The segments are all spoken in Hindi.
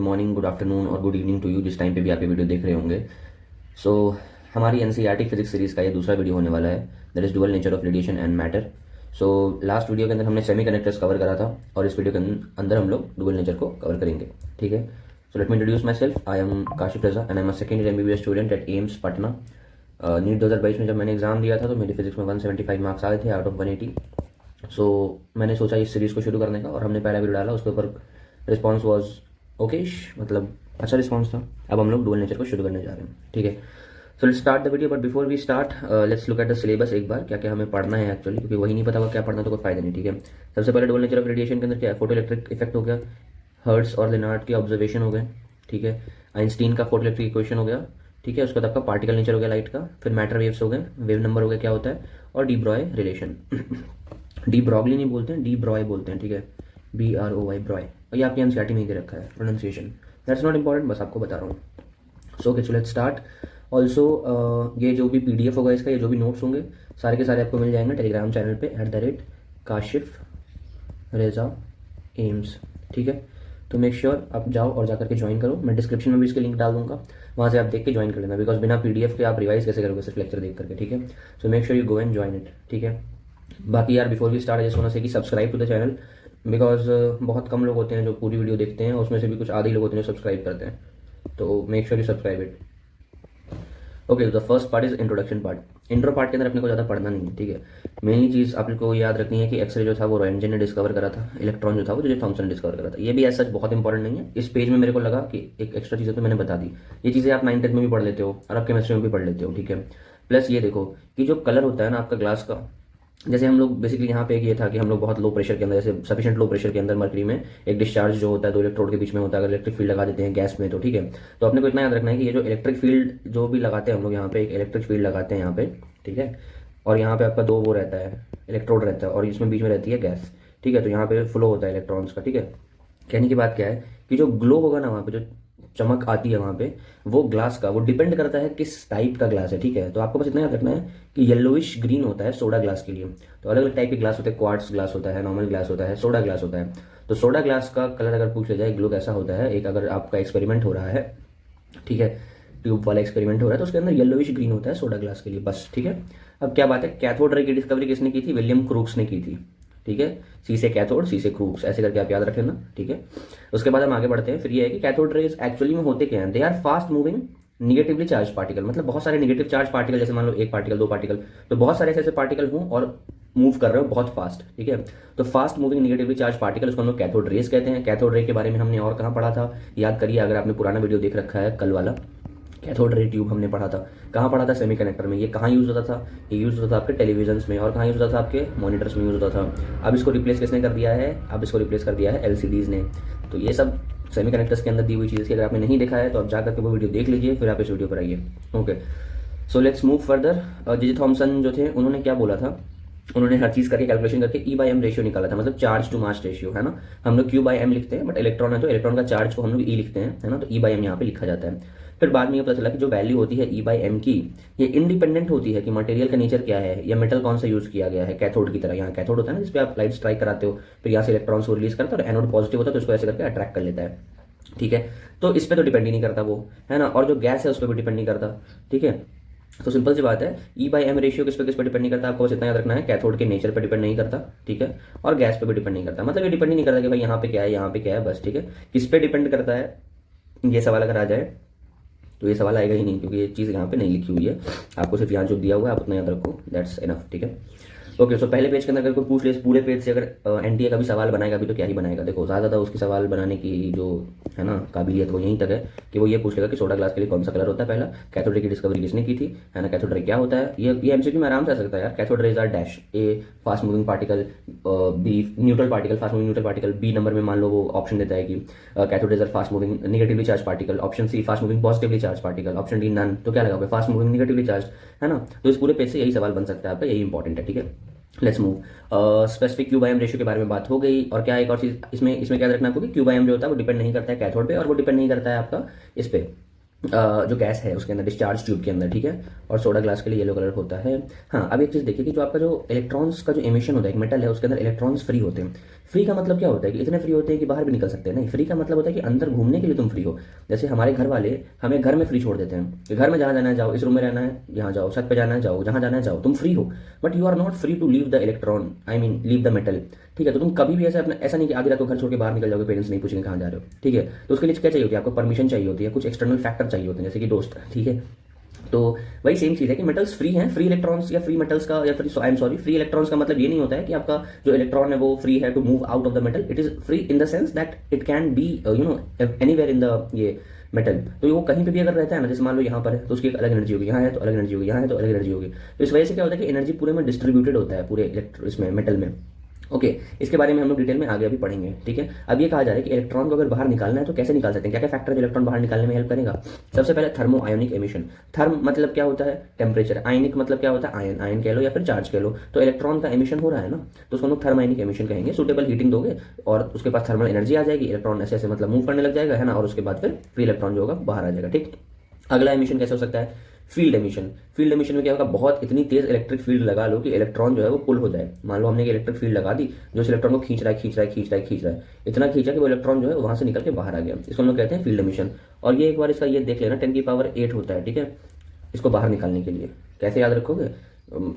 मॉर्निंग, गुड आफ्टरनून और गुड इवनिंग टू यू जिस टाइम पे भी आप ये वीडियो देख रहे होंगे। सो हमारी एनसीईआरटी फिजिक्स सीरीज़ का ये दूसरा वीडियो होने वाला है, that is dual nature of radiation and matter. So last video के अंदर हमने सेमी कंडक्टर्स कवर करा था और इस वीडियो के अंदर हम लोग डुअल नेचर को कवर करेंगे। ठीक है, so let me introduce myself. I am Kashif Raza and I am second year MBBS student at AIIMS Patna. NEET 2022 में जब मैंने एग्जाम दिया था तो मेरी फिजिक्स में 175 मार्क्स आए थे आउट ऑफ 180। सो मैंने सोचा इस सीरीज़ को शुरू करने का और हमने पहला वीडियो डाला, उसके ऊपर रिस्पॉन्स वॉज ओकेश, मतलब अच्छा रिस्पॉन्स था। अब हम लोग डुअल नेचर को शुरू करने जा रहे हैं। ठीक है, so let's start the video, but before we start let's look at the syllabus एक बार, क्या क्या हमें पढ़ना है एक्चुअली, क्योंकि वही नहीं पता होगा क्या पढ़ना तो कोई फायदा नहीं। ठीक है, सबसे पहले डुअल नेचर ऑफ रेडिएशन के अंदर क्या है, फोटो इलेक्ट्रिक इफेक्ट हो गया, हर्ट्स और लेनार्ड के ऑब्जर्वेशन हो गए। ठीक है, आइंस्टीन का फोटो इलेक्ट्रिक इक्वेशन हो गया। ठीक है, उसके बाद आपका पार्टिकल नेचर हो गया लाइट का, फिर मैटर वेव्स हो गए, वेव नंबर हो गया क्या होता है, और D Broglie relation. De Broglie नहीं बोलते हैं, डी ब्रॉय बोलते हैं। ठीक है, BROY ब्रॉय, ये आपकी एनसीईआरटी में ही दे रखा है प्रोनाउंसिएशन, दैट्स नॉट इंपॉर्टेंट, बस आपको बता रहा हूँ। So okay, so let's start. Also ये जो भी PDF होगा इसका, ये जो भी नोट्स होंगे सारे के सारे आपको मिल जाएंगे टेलीग्राम चैनल पे @काशिफ रेजा एम्स। ठीक है, तो मेक श्योर आप जाओ और जाकर के ज्वाइन करो। मैं डिस्क्रिप्शन में भी इसके लिंक डाल दूंगा, वहाँ से आप देख के ज्वाइन कर लेना, बिकॉज बिना PDF के आप रिवाइज कैसे करोगे सिर्फ लेक्चर देख करके। ठीक है, so make sure you go and join it. ठीक है, बाकी यार before we start I just want to say कि subscribe to the channel, because बहुत कम लोग होते हैं जो पूरी वीडियो देखते हैं, उसमें से भी कुछ आधे लोग होते हैं जो सब्सक्राइब करते हैं, तो make sure you subscribe it. Okay, the first part is introduction part. Intro part के अंदर अपने को ज़्यादा पढ़ना नहीं है। ठीक है, मेनली चीज़ आपको याद रखनी है कि एक्सरे जो था वो रॉयंटजन ने डिस्कवर करा था, इलेक्ट्रॉन जो था वो जे थॉमसन ने डिस्कवर करा था। ये भी ऐसा बहुत इंपॉर्टेंट नहीं है, इस पेज में मेरे को लगा कि एक एक्स्ट्रा चीज़ें तो मैंने बता दी। ये चीज़ें आप 9th 10th में भी पढ़ लेते हो और आप केमिस्ट्री में भी पढ़ लेते हो। ठीक है, प्लस ये देखो कि जो कलर होता है ना आपका ग्लास का, जैसे हम लोग बेसिकली यहाँ पे ये था कि हम लोग बहुत लो प्रेशर के अंदर, जैसे सफिशिएंट लो प्रेशर के अंदर मर्करी में एक डिस्चार्ज जो होता है 2 इलेक्ट्रोड के बीच में होता है, अगर इलेक्ट्रिक फील्ड लगा देते हैं गैस में तो ठीक है। तो अपने को इतना याद रखना है कि ये जो इलेक्ट्रिक फील्ड जो भी लगाते हैं हम लोग यहाँ पे, एक इलेक्ट्रिक फील्ड लगाते हैं यहाँ पे। ठीक है, और यहाँ पे आपका 2 वो रहता है, इलेक्ट्रोड रहता है और इसमें बीच में रहती है गैस। ठीक है, तो यहाँ पे फ्लो होता है इलेक्ट्रॉन्स का। ठीक है, कहने की बात क्या है कि जो ग्लो होगा ना वहाँ पे, जो चमक आती है वहाँ पे, वो ग्लास का वो डिपेंड करता है किस टाइप का ग्लास है। ठीक है, तो आपको बस इतना याद रखना है कि येलोइश ग्रीन होता है सोडा ग्लास के लिए। तो अलग अलग टाइप के ग्लास होते हैं, क्वार्ट्स ग्लास होता है, नॉर्मल ग्लास होता है, सोडा ग्लास होता है। तो सोडा ग्लास का कलर अगर पूछ लिया जाए ग्लो कैसा होता है, एक अगर आपका एक्सपेरिमेंट हो रहा है, ठीक है, ट्यूब वाला एक्सपेरिमेंट हो रहा है, तो उसके अंदर येलोइश ग्रीन होता है सोडा ग्लास के लिए, बस। ठीक है, अब क्या बात है, कैथोड रे की डिस्कवरी किसने की थी, विलियम क्रूक्स ने की थी। ठीक है, सी से कैथोड, सी से क्रूक्स, ऐसे करके आप याद रख लेना। ठीक है, उसके बाद हम आगे बढ़ते हैं। फिर ये है कि कैथोड रेज एक्चुअली में होते क्या हैं, they are fast moving negatively charge particle, मतलब बहुत सारे निगेटिव चार्ज पार्टिकल, जैसे मान लो 1 पार्टिकल 2 पार्टिकल, तो बहुत सारे ऐसे पार्टिकल हों और मूव कर रहे हो बहुत फास्ट। ठीक है, तो fast moving negatively charge particle उसको हम लोग कैथोड रेज कहते हैं। कैथोड रे के बारे में हमने और कहाँ पढ़ा था, याद करिए अगर आपने पुराना वीडियो देख रखा है कल वाला, कैथोड रे ट्यूब हमने पढ़ा था। कहाँ पढ़ा था, सेमीकंडक्टर में। ये कहाँ यूज होता था, ये यूज होता था आपके टेलीविजन में, और कहाँ यूज होता था, आपके मॉनिटर्स में यूज होता था। अब इसको रिप्लेस किसने कर दिया है, अब इसको रिप्लेस कर दिया है LCDs ने। तो ये सब सेमीकंडक्टर्स के अंदर दी हुई चीज़ें, अगर आपने नहीं देखा है तो आप जाकर के वो वीडियो देख लीजिए, फिर आप इस वीडियो पर आइए। Okay, so let's move further. J Thomson जो थे उन्होंने क्या बोला था, उन्होंने हर चीज़ करके कैलकुलेशन करके E/m रेशियो निकाला था, मतलब चार्ज टू मास रेशियो, है ना। हम लोग Q/m लिखते हैं, बट इलेक्ट्रॉन है तो इलेक्ट्रॉन का चार्ज को हम लोग E लिखते हैं, है ना, तो E/m यहाँ पे लिखा जाता है। फिर बाद में ये पता चला कि जो वैल्यू होती है E/m की, ये इंडिपेंडेंट होती है कि मटेरियल का नेचर क्या है या मेटल कौन सा यूज किया गया है। कैथोड की तरह यहाँ कैथोड होता है ना, जिसपे आप लाइट स्ट्राइक कराते हो, फिर यहाँ से इलेक्ट्रॉन्स को रिलीज करता है, और एनोड पॉजिटिव होता है तो इसको ऐसे करके अट्रैक्ट कर लेता है। ठीक है, तो इस पर तो डिपेंड ही नहीं करता वो, है ना, और जो गैस है उस पर भी डिपेंड नहीं करता। ठीक है, तो सिंपल सी बात है, E/m रेशियो किस पे डिपेंड नहीं करता, आपको बस इतना याद रखना है, कैथोड के नेचर पे डिपेंड नहीं करता। ठीक है, और गैस पे भी डिपेंड नहीं करता, मतलब ये डिपेंड ही नहीं करता कि भाई यहाँ पे क्या है यहाँ पे क्या है, बस। ठीक है, किस पे डिपेंड करता है, ये सवाल अगर आ जाए तो ये सवाल आएगा ही नहीं, क्योंकि ये चीज़ यहाँ पे नहीं लिखी हुई है। आपको सिर्फ यहाँ जो दिया हुआ है आप उतना याद रखो, दैट्स इनफ। ठीक है, ओके, सो पहले पेज के अंदर अगर कोई पूछ ले इस पूरे पेज से, अगर NTA का भी सवाल बनाएगा भी तो क्या ही बनाएगा, देखो ज़्यादा उसकी सवाल बनाने की जो है ना काबिलियत वो यहीं तक है कि वो ये पूछ लेगा कि सोडा ग्लास के लिए कौन सा कलर होता है पहला, कैथोड रे की डिस्कवरी किसने की थी, है ना, कैथोड रे क्या होता है। ये MCQ में आराम से आ सकता है यार। Cathode rays are dash, A fast moving particle, B neutral particle, fast moving neutral particle, B number में मान लो वो ऑप्शन देता है कि cathode rays are fast moving negatively charge particle, option C fast moving positively charge particle, option D none, तो क्या लगाओगे, फास्ट मूविंग निगेटिवली चार्ज, है ना। तो इस पूरे पेज से यही सवाल बन सकता है आपका, यही इंपॉर्टेंट है। ठीक है, let's move. Specific Q/m ratio के बारे में बात हो गई, और क्या एक और चीज़ इसमें क्या रखना आपको कि Q/m जो होता है वो डिपेंड नहीं करता है कैथोड पे, और वो डिपेंड नहीं करता है आपका इस पे जो गैस है उसके अंदर, डिस्चार्ज ट्यूब के अंदर, ठीक है। और सोडा ग्लास के लिए येलो कलर होता है। हाँ, अब एक चीज़ देखिए कि जो आपका जो इलेक्ट्रॉन्स का जो एमिशन होता है, एक मेटल है उसके अंदर इलेक्ट्रॉन्स फ्री होते हैं। फ्री का मतलब क्या होता है कि इतने फ्री होते हैं कि बाहर भी निकल सकते हैं? नहीं, फ्री का मतलब होता है कि अंदर घूमने के लिए तुम फ्री हो। जैसे हमारे घर वाले हमें घर में फ्री छोड़ देते हैं कि घर में जहाँ जाना है जाओ, इस रूम में रहना है यहाँ जाओ, छत पे जाना है जाओ, जहाँ जाना है जाओ, तुम फ्री हो। But you are not free to leave the electron, I mean leave the metal. ठीक है, तो तुम कभी भी ऐसा नहीं कि आधी रात को घर छोड़ के बाहर निकल जाओगे, पेरेंट्स नहीं पूछेंगे कहाँ जा रहे हो। ठीक है, तो उसके लिए क्या चाहिए होती है? आपको परमिशन चाहिए होती है, कुछ एक्सटर्नल फैक्टर चाहिए होते हैं, जैसे कि दोस्त। ठीक है, तो वही सेम चीज़ है कि मेटल्स फ्री हैं। फ्री इलेक्ट्रॉन्स या फ्री मेटल्स का या free, I am sorry, free electrons का मतलब ये नहीं होता है कि आपका जो इलेक्ट्रॉन है वो फ्री है to move out of the metal. It is free in the sense that it can be anywhere in the ये मेटल। तो वो कहीं पे भी अगर रहता है ना, जैसे मान लो यहाँ पर है तो उसकी एक अलग एनर्जी होगी, यहाँ है तो अलग एनर्जी होगी, यहाँ है तो अलग एनर्जी होगी। तो इस वजह से क्या होता है कि एनर्जी पूरे में डिस्ट्रीब्यूटेड होता है, पूरे इसमें मेटल में। ओके, इसके बारे में हम लोग डिटेल में आगे अभी पढ़ेंगे। ठीक है, अब ये कहा जा रहा है कि इलेक्ट्रॉन को अगर बाहर निकालना है तो कैसे निकाल सकते हैं, क्या क्या फैक्टर इलेक्ट्रॉन बाहर निकालने में हेल्प करेगा। सबसे पहले थर्मो आयोनिक एमिशन। थर्म मतलब क्या होता है? टेम्परेचर। आयनिक मतलब क्या होता है? आयन, आयन कह लो या फिर चार्ज कह लो। तो इलेक्ट्रॉन का एमिशन हो रहा है ना, तो उसको हम लोग थर्म आयनिक एमिशन कहेंगे। सुटेबल हीटिंग दोगे और उसके पास थर्मल एनर्जी आ जाएगी, इलेक्ट्रॉन ऐसे ऐसे मतलब मूव करने लग जाएगा, है ना, और उसके बाद फिर फ्री इलेक्ट्रॉन जो होगा बाहर आ जाएगा। ठीक, अगला एमिशन कैसे हो सकता है? Field emission. फील्ड एमिशन में क्या होगा? बहुत इतनी तेज इलेक्ट्रिक फील्ड लगा लो कि इलेक्ट्रॉन जो है वो पुल हो जाए। मान लो हमने एक इलेक्ट्रिक फील्ड लगा दी जो इस इलेक्ट्रॉन को खींच रहा है, खींच रहा है, खींच रहा है, खींच रहा है, इतना खींचा कि वो इलेक्ट्रॉन जो है वहां से निकल के बाहर आ गया। इसको हम लोग कहते हैं फील्ड एमिशन। और ये एक बार इसका ये देख लेना, 10⁸ होता है। ठीक है, इसको बाहर निकालने के लिए कैसे याद रखोगे?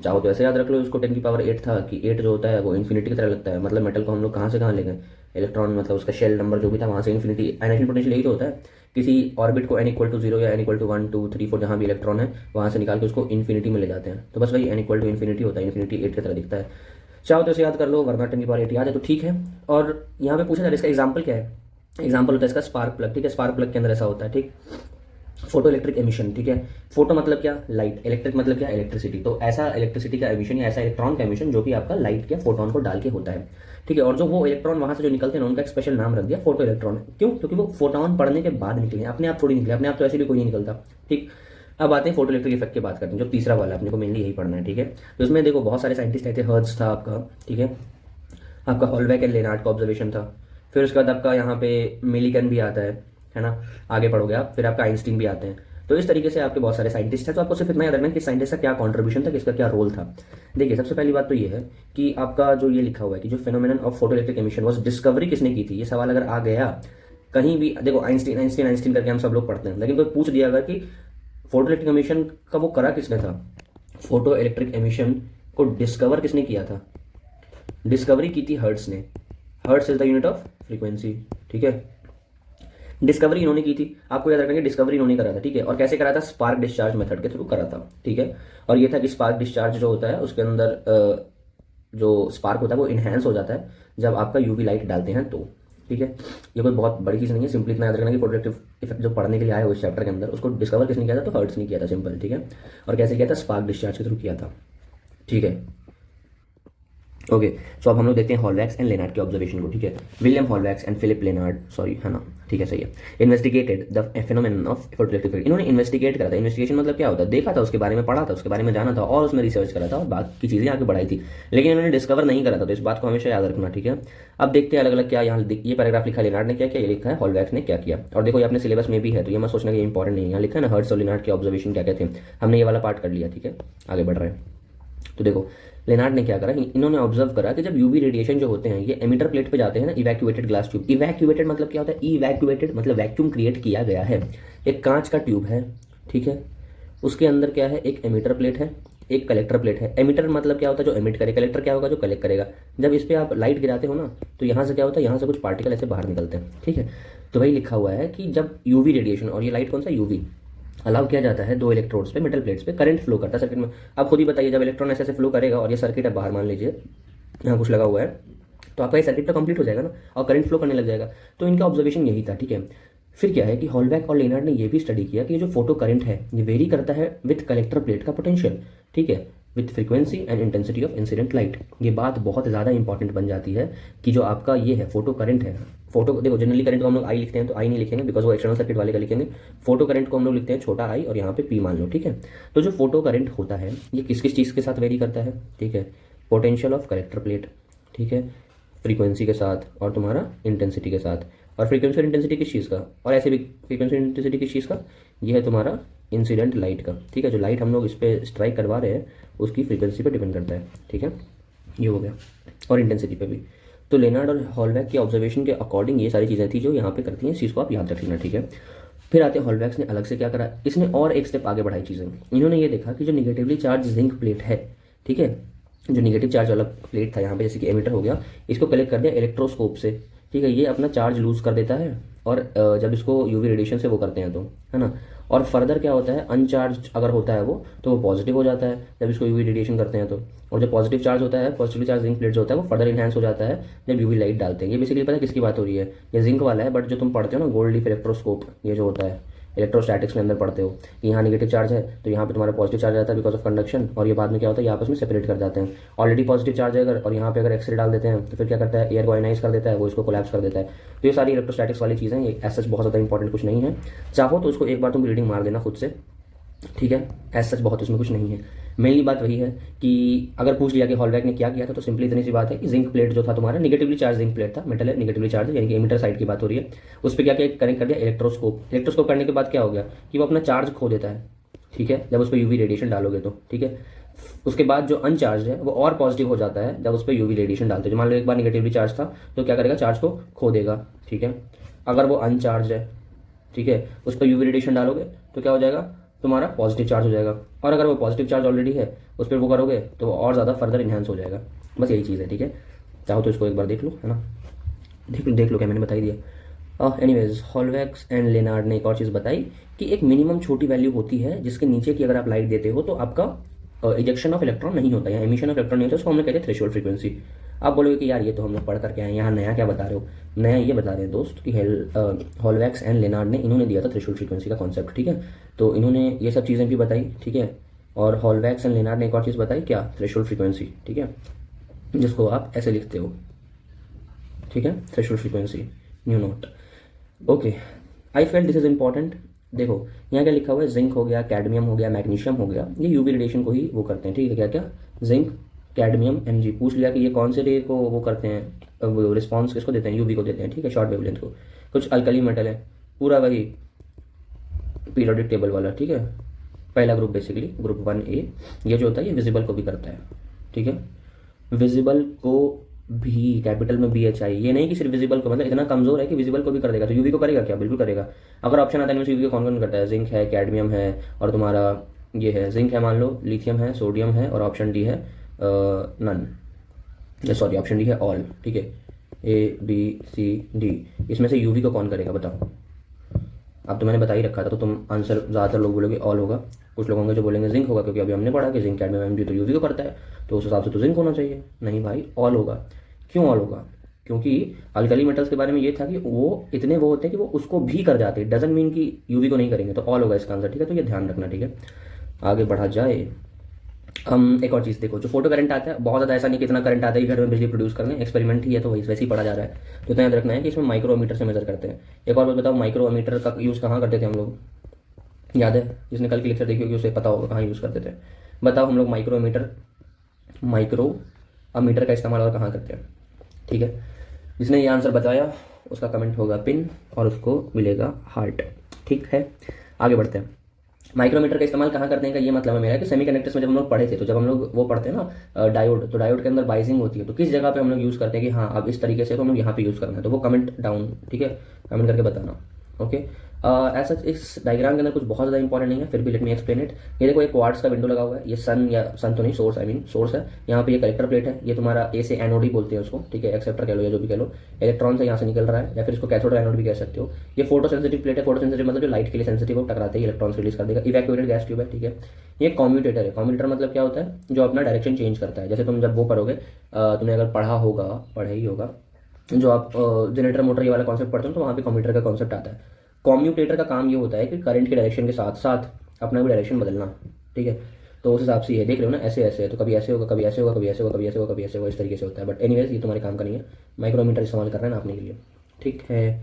चाहो तो ऐसे याद रख लो इसको, 10⁸ था कि 8 जो होता है वो इन्फिनिटी की तरह लगता है। मतलब मेटल को हम लोग कहाँ से कहाँ ले गए, इलेक्ट्रॉन मतलब उसका शेल नंबर जो भी था वहाँ से इन्फिनिटी। आयनाइजेशन पोटेंशियल यही तो होता है, किसी ऑर्बिट को n=0 या n=1 2 3 4 जहाँ भी इलेक्ट्रॉन है वहाँ से निकाल के उसको इन्फिनिटी में ले जाते हैं। तो बस वही n=∞ होता है, इन्फिनिटी 8 की तरह दिखता है। चाहो तो इसे याद कर लो, वरना 10⁸ याद है तो ठीक है। और यहाँ पे पूछा जा रहा है इसका एग्जाम्पल क्या है? एग्जाम्पल होता है इसका स्पार्क प्लग। ठीक है, स्पार्क प्लग के अंदर ऐसा होता है। ठीक, फोटो इलेक्ट्रिक एमिशन। ठीक है, फोटो मतलब क्या? लाइट। इलेक्ट्रिक मतलब क्या? इलेक्ट्रिसिटी। तो ऐसा इलेक्ट्रिसिटी का एमिशन या ऐसा इलेक्ट्रॉन का एमिशन जो कि आपका लाइट या फोटोन को डाल के होता है। ठीक है, और जो वो इलेक्ट्रॉन वहां से जो निकलते हैं उनका एक स्पेशल नाम रख दिया फोटो इलेक्ट्रॉन। क्यों? क्योंकि वो फोटोन पढ़ने के बाद निकले, अपने आप थोड़ी निकले, अपने आप तो ऐसे भी कोई नहीं निकलता। ठीक, अब आते हैं फोटो इलेक्ट्रिक इफेक्ट की बात करते हैं, जो तीसरा वाला अपने को मेनली यही पढ़ना है। ठीक है, तो इसमें देखो बहुत सारे साइंटिस्ट आए थे। हर्ट्ज था आपका, ठीक है, आपका हॉलबैक एंड लेनार्ड का ऑब्जर्वेशन था। फिर उसके बाद आपका यहाँ पे मिलिकन भी आता है ना, आगे पढ़ोगे आप। फिर आपका आइंस्टीन भी आते हैं। तो इस तरीके से आपके बहुत सारे साइंटिस्ट हैं। तो आपको सिर्फ इतना याद रखना है कि साइंटिस्ट का क्या कॉन्ट्रीब्यूशन था, किसका क्या रोल था। देखिए, सबसे पहली बात तो ये है कि आपका जो ये लिखा हुआ है कि जो phenomenon of photo electric emission was discovery किसने की थी, ये सवाल अगर आ गया कहीं भी, देखो आइंस्टीन आइंस्टीन आइंस्टीन करके हम सब लोग पढ़ते हैं, लेकिन कोई पूछ दिया अगर कि फोटो इलेक्ट्रिक एमिशन का वो करा किसने था, फोटो इलेक्ट्रिक एमिशन को डिस्कवर किसने किया था? डिस्कवरी की थी हर्ट्ज ने। Hertz is the unit of frequency. ठीक है, डिस्कवरी इन्होंने की थी। आपको याद रखेंगे डिस्कवरी इन्होंने करा था। ठीक है, और कैसे करा था? स्पार्क डिस्चार्ज मेथड के थ्रू करा था। ठीक है, और ये था कि स्पार्क डिस्चार्ज जो होता है उसके अंदर जो स्पार्क होता है वो इन्हेंस हो जाता है जब आपका यूवी लाइट डालते हैं तो। ठीक है, ये कोई बहुत बड़ी चीज़ नहीं है, सिंपली इतना याद रखना कि फोटोइलेक्ट्रिक इफेक्ट जो पढ़ने के लिए आया उस चैप्टर के अंदर उसको डिस्कवर किसने किया था? तो हर्ट्ज ने किया था, सिंपल। ठीक है, और कैसे किया था? स्पार्क डिस्चार्ज के थ्रू किया था। ठीक है, ओके। सो अब हम लोग देखते हैं हॉलवैक्स एंड लेनार्ड के ऑब्जर्वेशन को। ठीक है, William Hallwachs and Philipp Lenard, sorry, है ना, ठीक है, सही है, investigated the phenomenon of photoelectric effect. इन्होंने इन्वेस्टिगेट करा था। इन्वेस्टिगेशन मतलब क्या होता है? देखा था, उसके बारे में पढ़ा था, उसके बारे में जाना था और उसमें रिसर्च करा था और बाकी चीज़ें आगे बढ़ाई थी, लेकिन इन्होंने डिस्कवर नहीं करा था। तो इस बात को हमेशा याद रखना। ठीक है, अब देखते हैं अलग अलग क्या यहाँ ये पैराग्राफ लिखा है, लेनार्ड ने क्या किया, ये लिखा है हॉलवैक्स ने क्या किया। और देखो ये अपने सिलेबस में भी है, तो ये मत सोचना कि इंपॉर्टेंट नहीं है। यहाँ लिखा है ना हर्ट्ज और लेनार्ड के ऑब्जर्वेशन क्या कहते हैं, हमने ये वाला पार्ट कर लिया। ठीक है, आगे बढ़ रहे हैं। तो देखो लेनार्ड ने क्या करा, इन्होंने ऑब्जर्व करा कि जब यूवी रेडिएशन जो होते हैं ये एमिटर प्लेट पे जाते हैं ना, इवैक्यूएटेड ग्लास ट्यूब। इवैक्यूएटेड मतलब क्या होता है? इवैक्यूएटेड मतलब वैक्यूम क्रिएट किया गया है। एक कांच का ट्यूब है, ठीक है, उसके अंदर क्या है? एक एमिटर प्लेट है, एक कलेक्टर प्लेट है। एमिटर मतलब क्या होता है? जो एमिट करे। कलेक्टर क्या होगा? जो कलेक्ट करेगा। जब इस पर आप लाइट गिराते हो ना तो यहाँ से क्या होता है? यहाँ से कुछ पार्टिकल ऐसे बाहर निकलते हैं। ठीक है, तो वही लिखा हुआ है कि जब यूवी रेडिएशन, और ये लाइट कौन सा? यूवी, अलाउ किया जाता है दो इलेक्ट्रोड्स पे, मेटल प्लेट्स पे, करंट फ्लो करता है सर्किट में। आप खुद ही बताइए, जब इलेक्ट्रॉन ऐसे फ्लो करेगा और ये सर्किट है बाहर, मान लीजिए यहाँ कुछ लगा हुआ है, तो आपका ये सर्किट तो कंप्लीट हो जाएगा ना और करंट फ्लो करने लग जाएगा। तो इनका ऑब्जर्वेशन यही था। ठीक है, फिर क्या है कि हॉलबैक और लेनार्ड ने ये भी स्टडी किया कि ये जो फोटो करंट है ये वेरी करता है विथ कलेक्टर प्लेट का पोटेंशियल। ठीक है, with frequency and intensity of incident light. ये बात बहुत ज़्यादा इंपॉर्टेंट बन जाती है कि जो आपका ये है फोटो करंट है, फोटो देखो जनरली करंट को हम लोग आई लिखते हैं, तो आई नहीं लिखेंगे बिकॉज वो एक्सटर्नल सर्किट वाले का लिखेंगे। फोटो करंट को हम लोग लिखते हैं छोटा आई और यहाँ पे पी मान लो। ठीक है, तो जो फोटो करंट होता है ये किस किस चीज़ के साथ वेरी करता है? ठीक है, पोटेंशियल ऑफ कलेक्टर प्लेट, ठीक है, फ्रीक्वेंसी के साथ और तुम्हारा इंटेंसिटी के साथ। और फ्रीक्वेंसी और इंटेंसिटी किस चीज़ का, और ऐसे भी फ्रीक्वेंसी और इंटेंसिटी किस चीज़ का, ये है तुम्हारा इंसिडेंट लाइट का, ठीक है। जो लाइट हम लोग इस पर स्ट्राइक करवा रहे हैं उसकी फ्रीक्वेंसी पे डिपेंड करता है, ठीक है, ये हो गया, और इंटेंसिटी पे भी। तो लेनार्ड और हॉलबैक की ऑब्जर्वेशन के अकॉर्डिंग ये सारी चीज़ें थी जो यहाँ पे करती हैं, इस चीज़ को आप याद रख लेना, ठीक है। फिर आते हैं हॉलबैक्स ने अलग से क्या करा, इसने और एक स्टेप आगे बढ़ाई चीज़ें। इन्होंने ये देखा कि जो निगेटिवली चार्ज जिंक प्लेट है, ठीक है, जो निगेटिव चार्ज वाला प्लेट था यहाँ पे, जैसे कि एमिटर हो गया, इसको कलेक्ट कर दिया इलेक्ट्रोस्कोप से, ठीक है। ये अपना चार्ज लूज कर देता है, और जब इसको यूवी रेडिएशन से वो करते हैं तो, है ना, और फर्दर क्या होता है, अनचार्ज अगर होता है वो तो वो पॉजिटिव हो जाता है जब इसको यूवी रेडिएशन करते हैं तो, और जब पॉजिटिव चार्ज होता है, पॉजिटिवली चार्ज जिंक प्लेट जो होता है वो फर्दर इनहेंस हो जाता है जब यूवी लाइट डालते हैं। ये बेसिकली पता है किसकी बात हो रही है, ये जिंक वाला है, बट जो तुम पढ़ते हो ना गोल्ड लीफ इलेक्ट्रोस्कोप, ये जो होता है इलेक्ट्रोस्टैटिक्स में अंदर पढ़ते हो कि यहाँ निगेटिव चार्ज है तो यहाँ पे तुम्हारा पॉजिटिव चार्ज आता है बिकॉज ऑफ कंडक्शन, और ये बाद में क्या होता है, ये आपस में सेपरेट कर जाते हैं। ऑलरेडी पॉजिटिव चार्ज है अगर, और यहाँ पे अगर एक्सरे डाल देते हैं तो फिर क्या करता है, एयर को आयनाइज कर देता है, वो इसको कोलैप्स कर देता है। तो ये सारी इलेक्ट्रोस्टैटिक्स वाली चीज़ें, ये एज सच बहुत ज़्यादा इंपॉर्टेंट कुछ नहीं है, चाहो तो उसको एक बार तुम रीडिंग मार देना खुद से, ठीक है, एज सच बहुत उसमें कुछ नहीं है। मेनली बात वही है कि अगर पूछ लिया कि हॉलबैक ने क्या किया था, तो सिंपली इतनी सी बात है कि जिंक प्लेट जो था तुम्हारा निगेटिवली चार्ज जिंक प्लेट था, मेटल है निगेटिवली चार्ज, यानी कि एमिटर साइड की बात हो रही है, उस पर क्या क्या कनेक्ट कर दिया इलेक्ट्रोस्कोप। इलेक्ट्रोस्कोप करने के बाद क्या हो गया कि वो अपना चार्ज खो देता है, ठीक है, जब उस पर यूवी रेडिएशन डालोगे तो, ठीक है। उसके बाद जो अनचार्ज है वो और पॉजिटिव हो जाता है जब उस पर यूवी रेडिएशन डालते हो। मान लो एक बार निगेटिवली चार्ज था तो क्या करेगा, चार्ज को खो देगा, ठीक है। अगर वो अनचार्ज है, ठीक है, उस पर यूवी रेडिएशन डालोगे तो क्या हो जाएगा, तुम्हारा पॉजिटिव चार्ज हो जाएगा, और अगर वो पॉजिटिव चार्ज ऑलरेडी है उस पर वो करोगे तो वो और ज़्यादा फर्दर इन्हांस हो जाएगा। बस यही चीज़ है, ठीक है। चाहो तो इसको एक बार देख लो, है ना, देख लो क्या मैंने बता ही दिया। एनीवेज हॉलबैक्स एंड लेनार्ड ने एक और चीज़ बताई कि एक मिनिमम छोटी वैल्यू होती है जिसके नीचे की अगर आप लाइट देते हो तो आपका इजेक्शन ऑफ इलेक्ट्रॉन नहीं होता या एमिशन ऑफ इलेक्ट्रॉन नहीं होता, उसको हमने कहते हैं थ्रेशोल्ड फ्रीक्वेंसी। आप बोलोगे कि यार ये तो हम लोग पढ़ करके आए, यहाँ नया क्या बता रहे हो। नया ये बता रहे हैं दोस्त कि हॉलबैक्स एंड लेनार्ड ने इन्होंने दिया था थ्रेशोल्ड फ्रीक्वेंसी का कॉन्सेप्ट, ठीक है। तो इन्होंने ये सब चीज़ें भी बताई, ठीक है। और हॉलबैक्स एंड लेनार्ड ने एक और चीज़ बताई, क्या, थ्रेशोल्ड फ्रीक्वेंसी, ठीक है, जिसको आप ऐसे लिखते हो, ठीक है, threshold frequency new note. Okay, I felt this is important. देखो यहाँ क्या लिखा हुआ है, जिंक हो गया, कैडमियम हो गया, मैग्नीशियम हो गया, ये यूवी रेडिएशन को ही वो करते हैं, ठीक है। क्या क्या, जिंक, कैडमियम, एमजी। पूछ लिया कि ये कौन से रे को वो करते हैं, वो रिस्पॉन्स किसको देते हैं, यूवी को देते हैं, ठीक है, शॉर्ट वेवलेंथ को। कुछ अल्कली मेटल है, पूरा वही पीरियोडिक टेबल वाला, ठीक है, पहला ग्रुप बेसिकली ग्रुप 1A। ये जो होता है ये विजिबल को भी करता है, ठीक है, विजिबल को भी, कैपिटल में BHI। ये नहीं कि सिर्फ विजिबल को, मतलब इतना कमजोर है कि विजिबल को भी कर देगा, तो यूवी को करेगा क्या, बिल्कुल करेगा। अगर ऑप्शन आता है यूवी को कौन कौन करता है, जिंक है, कैडमियम है, और तुम्हारा ये है, जिंक है मान लो, लिथियम है, सोडियम है, और ऑप्शन डी है नन, सॉरी ऑप्शन डी है ऑल, ठीक है, ABCD। इसमें से यूवी को कौन करेगा बताओ। अब तो मैंने बता ही रखा था, तो तुम आंसर ज़्यादातर लोग बोलोगे ऑल होगा, कुछ लोग होंगे जो बोलेंगे जिंक होगा, क्योंकि अभी हमने पढ़ा कि जिंक, कैडमियम, एमजी तो यूवी को करता है, तो उस हिसाब से तो जिंक होना चाहिए। नहीं भाई, ऑल होगा। क्यों ऑल होगा, क्योंकि अल्कली मेटल्स के बारे में ये था कि वो इतने वो होते हैं कि वो उसको भी कर जाते हैं, डजंट मीन कि यूवी को नहीं करेंगे, तो ऑल होगा इसका आंसर, ठीक है। तो ये ध्यान रखना, ठीक है। आगे बढ़ा जाए, हम एक और चीज़ देखो, जो फोटो करंट आता है, बहुत ज़्यादा ऐसा नहीं कि इतना करंट आता है कि घर में बिजली प्रोड्यूस करने, एक्सपेरिमेंट ही है तो वैसे ही पढ़ा जा रहा है, तो इतना याद रखना है कि इसमें माइक्रोमीटर से मेजर करते हैं। एक और बात बताओ, माइक्रोमीटर का यूज़ कहाँ करते थे हम लोग, याद है, जिसने कल की लेक्चर देखी होगी उसे पता होगा कहाँ यूज़ करते थे। बताओ हम लोग माइक्रो मीटर का इस्तेमाल और कहाँ करते हैं, ठीक है। जिसने ये आंसर बताया उसका कमेंट होगा पिन, और उसको मिलेगा हार्ट, ठीक है। आगे बढ़ते हैं, माइक्रोमीटर का इस्तेमाल कहाँ करते हैं का ये मतलब है मेरा कि सेमीकंडक्टर्स में जब हम लोग पढ़े थे, तो जब हम लोग वो पढ़ते हैं ना डायोड, तो डायोड के अंदर बाइजिंग होती है, तो किस जगह पे हम लोग यूज़ करते हैं कि हाँ अब इस तरीके से तो हम लोग यहाँ पे यूज़ करना है, तो वो कमेंट डाउन, ठीक है, कमेंट करके बताना, ओके। ऐसा इस डायग्राम के अंदर कुछ बहुत ज़्यादा इंपॉर्टेंट नहीं है, फिर भी लेट मी एक्सप्लेन इट। ये देखो एक क्वार्ट्ज का विंडो लगा हुआ है, ये सन या सन तो नहीं, सोर्स, आई मीन सोर्स है। यहाँ पे ये कलेक्टर प्लेट है, ये तुम्हारा ए से एनोड बोलते हैं उसको, ठीक है, एक्सेप्टर कह लो या जो भी कह लो, इलेक्ट्रॉन से यहाँ से निकल रहा है, या फिर इसको कैथोड एनोड भी कह सकते हो। ये फोटो सेंसिटिव प्लेट है, फोटो सेंसिटिव मतलब जो लाइट के लिए सेंसिटिव हो, टकराते ही इलेक्ट्रॉन रिलीज कर देगा। इवैक्यूएटेड गैस ट्यूब है, ठीक है। ये कॉम्यूटेटर है, कॉम्यूटेटर मतलब क्या होता है, जो अपना डायरेक्शन चेंज करता है। जैसे तुम जब वो करोगे, तुमने अगर पढ़ा ही होगा, जो आप जनरेटर मोटर ये वाला कॉन्सेप्ट पढ़ते हो, तो वहाँ पे कॉम्यूटेटर का कॉन्सेप्ट आता है। कॉम्यूटेटर का काम ये होता है कि करंट के डायरेक्शन के साथ साथ अपना भी डायरेक्शन बदलना, ठीक है। तो उस हिसाब से ये देख रहे हो ना, ऐसे ऐसे है, तो कभी ऐसे होगा, कभी ऐसे होगा, कभी ऐसे होगा, कभी ऐसे होगा, कभी ऐसे होगा, इस तरीके से होता है। बट एनीवेज ये तुम्हारे काम का नहीं है, माइक्रोमीटर इस्तेमाल कर रहे हैं ना अपने के लिए, ठीक है।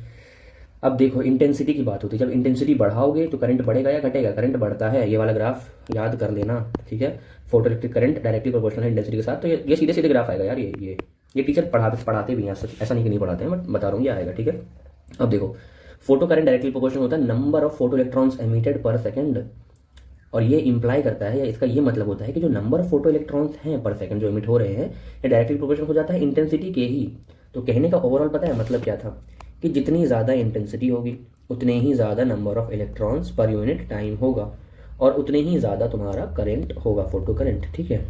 अब देखो इंटेंसिटी की बात होती है, जब इंटेंसिटी बढ़ाओगे तो करंट बढ़ेगा या घटेगा, करंट बढ़ता है, ये वाला ग्राफ याद कर लेना, ठीक है। Photo electric current directly proportional है इंटेंसिटी के साथ, तो ये सीधे सीधे ग्राफ आएगा यार, ये टीचर पढ़ाते भी हैं, ऐसा नहीं कि नहीं पढ़ाते हैं, बट बता रहा हूँ ये आएगा, ठीक है। अब देखो, फोटो करंट डायरेक्टली प्रोपोर्शनल होता है number of photo electrons emitted पर सेकंड, और ये इंप्लाई करता है या इसका ये मतलब होता है कि जो नंबर ऑफ फोटो इलेक्ट्रॉन्स हैं पर सेकंड जो एमिट हो रहे हैं, ये डायरेक्टली प्रोपोर्शनल हो जाता है इंटेंसिटी के ही। तो कहने का ओवरऑल पता है मतलब क्या था, कि जितनी ज़्यादा इंटेंसिटी होगी उतने ही ज़्यादा number of electrons per unit time होगा, और उतने ही ज़्यादा तुम्हारा करंट होगा, फोटो करंट। ठीक है,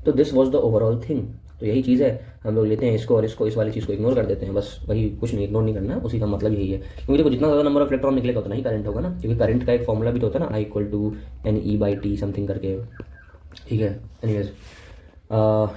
तो this was the overall thing. तो यही चीज़ है, हम लोग लेते हैं इसको और इसको, इस वाली चीज़ को इग्नोर कर देते हैं, बस वही, कुछ नहीं, इग्नोर नहीं करना, उसी का मतलब यही है। क्योंकि देखो जितना ज़्यादा नंबर ऑफ इलेक्ट्रॉन निकलेगा उतना ही करंट होगा ना, क्योंकि करंट का एक फॉर्मूला भी तो होता है ना, I equal to NE/T something करके। ठीक है, anyways,